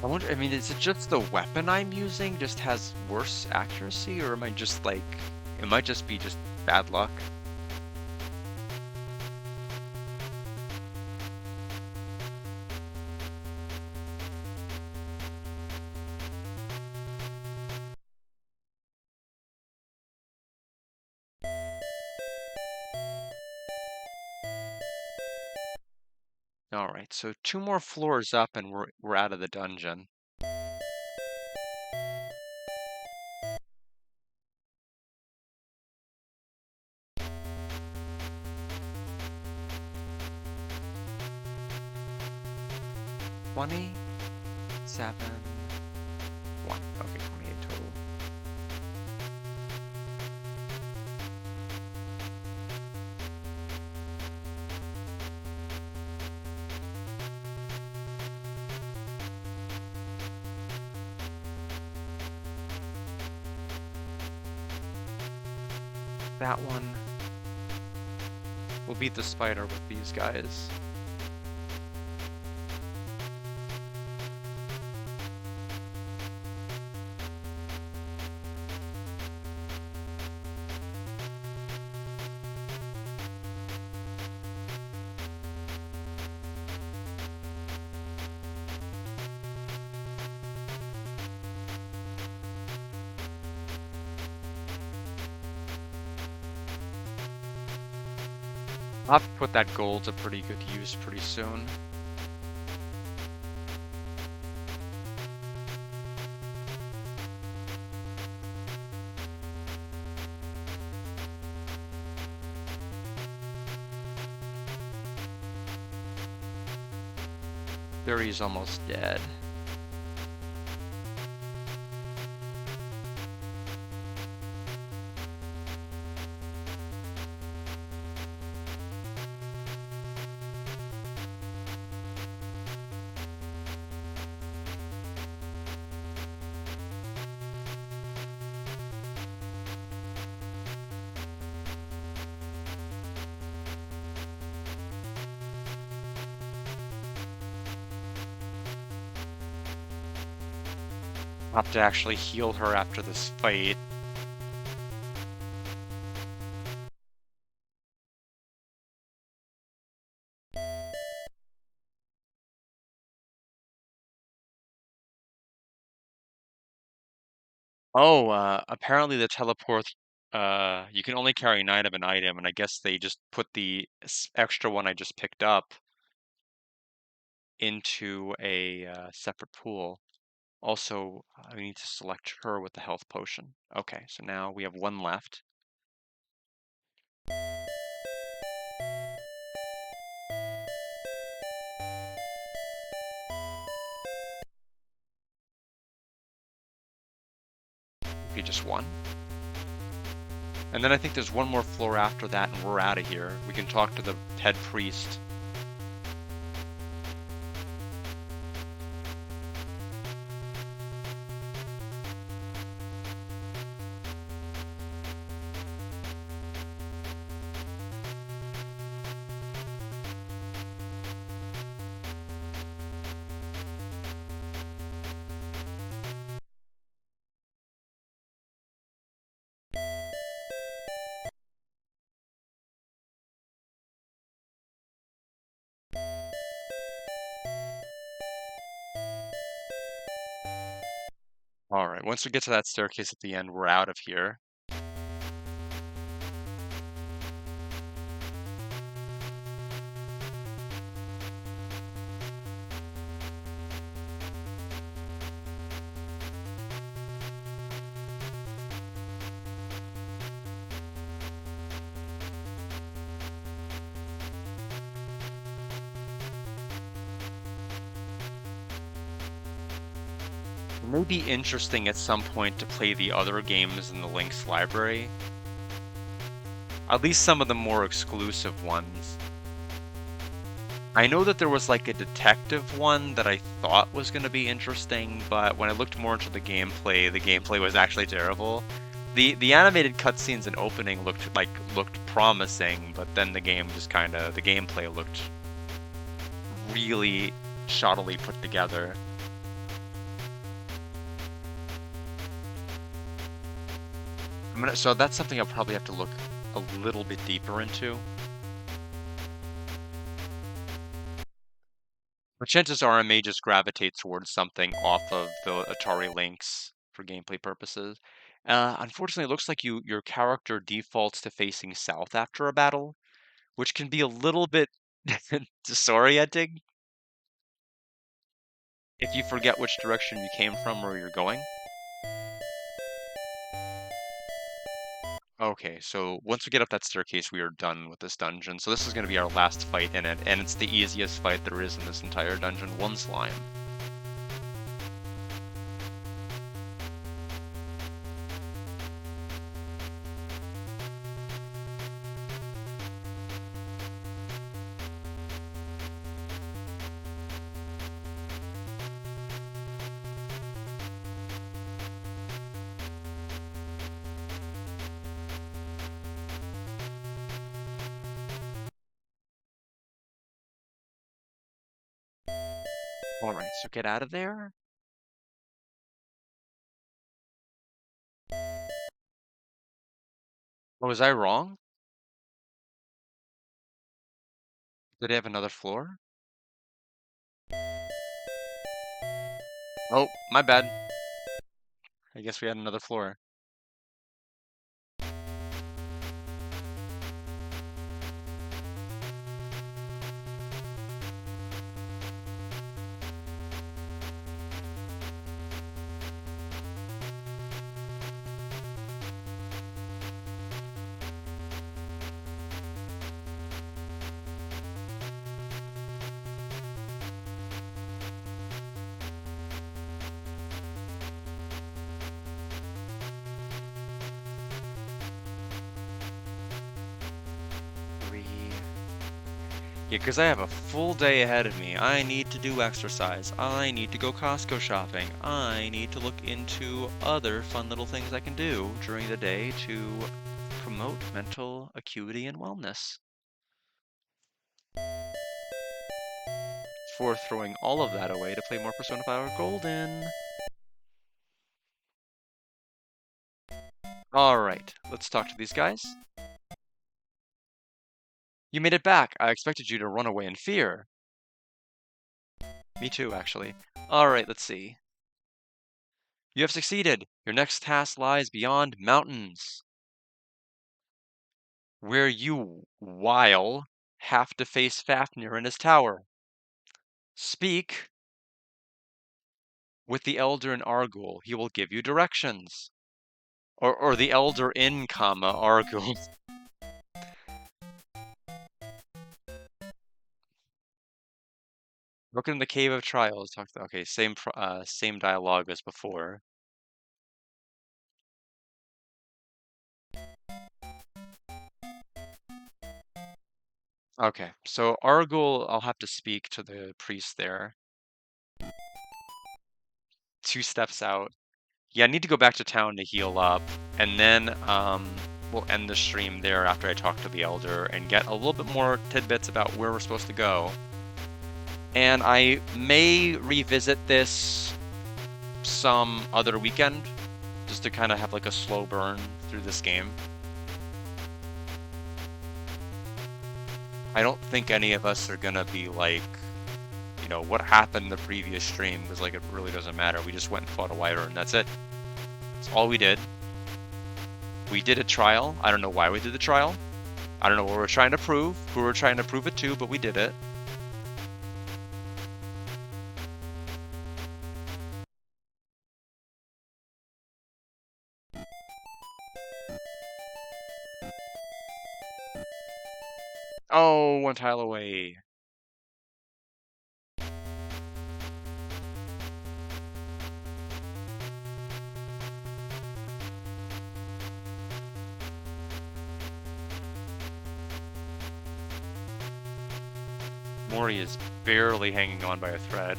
I wonder, I mean, is it just the weapon I'm using just has worse accuracy, or am I just like, it might just be just bad luck? Alright, so 2 more floors up and we're out of the dungeon. Twenty, 7, 1. Okay, 28 total. That one. We'll beat the spider with these guys. I'll have to put that gold to pretty good use pretty soon. Barry's almost dead. I'll have to actually heal her after this fight. Oh, apparently the teleport, you can only carry 9 of an item, and I guess they just put the extra one I just picked up into a separate pool. Also, I need to select her with the health potion. Okay, so now we have 1 left. Okay, just 1. And then I think there's 1 more floor after that, and we're out of here. We can talk to the head priest. Alright, once we get to that staircase at the end, we're out of here. may be interesting at some point to play the other games in the Link's library. At least some of the more exclusive ones. I know that there was like a detective one that I thought was going to be interesting, but when I looked more into the gameplay was actually terrible. The animated cutscenes and opening looked promising, but then the gameplay looked really shoddily put together. So that's something I'll probably have to look a little bit deeper into. But chances are I may just gravitate towards something off of the Atari Lynx for gameplay purposes. Unfortunately, it looks like your character defaults to facing south after a battle, which can be a little bit disorienting if you forget which direction you came from or you're going. Okay, so once we get up that staircase, we are done with this dungeon. So this is going to be our last fight in it, and it's the easiest fight there is in this entire dungeon. One slime. Alright, so get out of there. Oh, was I wrong? Did I have another floor? Oh, my bad. I guess we had another floor. Yeah, because I have a full day ahead of me. I need to do exercise. I need to go Costco shopping. I need to look into other fun little things I can do during the day to promote mental acuity and wellness. Before throwing all of that away to play more Persona 5 Golden. Alright, let's talk to these guys. You made it back. I expected you to run away in fear. Me too, actually. Alright, let's see. You have succeeded. Your next task lies beyond mountains, where you, while, have to face Fafnir in his tower. Speak with the elder in Argul. He will give you directions. Or the elder in, comma, Argul. Look in the Cave of Trials. Okay, same dialogue as before. Okay, so Argul, I'll have to speak to the priest there. 2 steps out. Yeah, I need to go back to town to heal up, and then we'll end the stream there after I talk to the elder and get a little bit more tidbits about where we're supposed to go. And I may revisit this some other weekend, just to kind of have like a slow burn through this game. I don't think any of us are gonna be like, you know, what happened in the previous stream, because like it really doesn't matter. We just went and fought a Wyvern, that's it. That's all we did. We did a trial. I don't know why we did the trial. I don't know what we're trying to prove, who we're trying to prove it to, but we did it. Oh, 1 tile away. Mori is barely hanging on by a thread.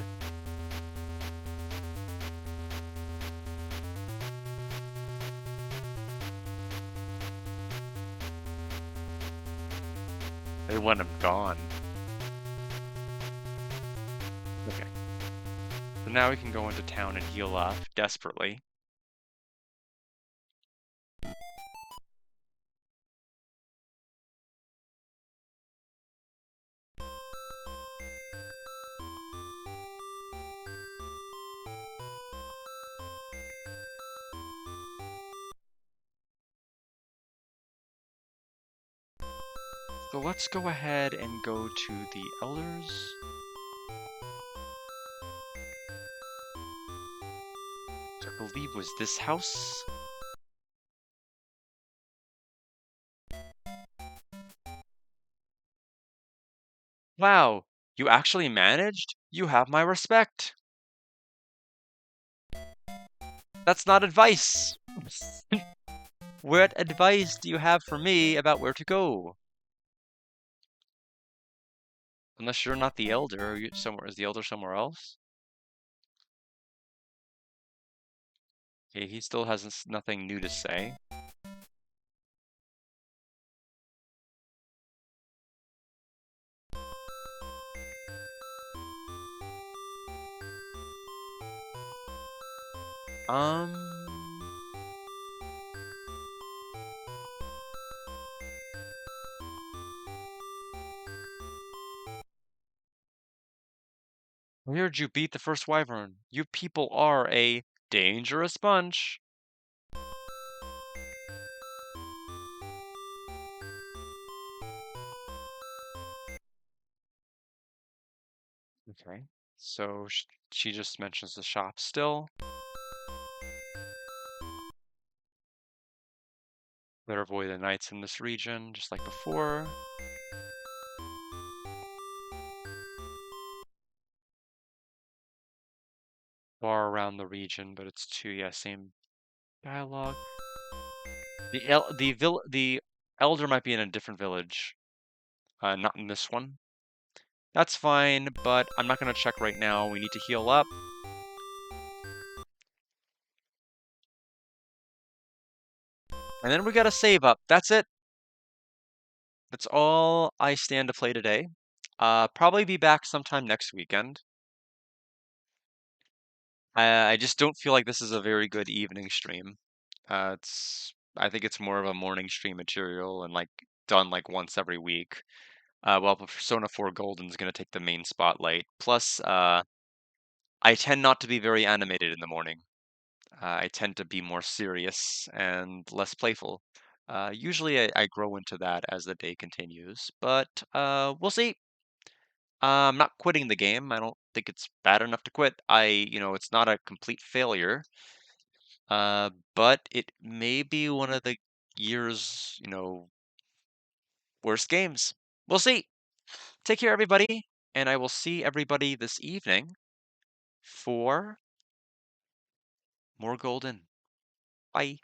They want him gone. Okay. So now we can go into town and heal up desperately. So let's go ahead and go to the elders. Which I believe was this house. Wow, you actually managed? You have my respect. That's not advice. What advice do you have for me about where to go? Unless you're not the elder, are you somewhere? Is the elder somewhere else? Okay, he still has nothing new to say. Um, I heard you beat the first wyvern. You people are a dangerous bunch. Okay. So she just mentions the shop still. Better avoid the knights in this region, just like before. Far around the region, but it's two, yeah, same dialogue. The elder might be in a different village, not in this one. That's fine, but I'm not gonna check right now. We need to heal up. And then we gotta save up. That's it. That's all I stand to play today. Probably be back sometime next weekend. I just don't feel like this is a very good evening stream. I think it's more of a morning stream material and like done like once every week. Well, Persona 4 Golden's gonna take the main spotlight. Plus, I tend not to be very animated in the morning. I tend to be more serious and less playful. Usually I grow into that as the day continues, but we'll see. I'm not quitting the game. I don't think it's bad enough to quit. It's not a complete failure, but it may be one of the year's, worst games. We'll see. Take care, everybody, and I will see everybody this evening for more Golden. Bye.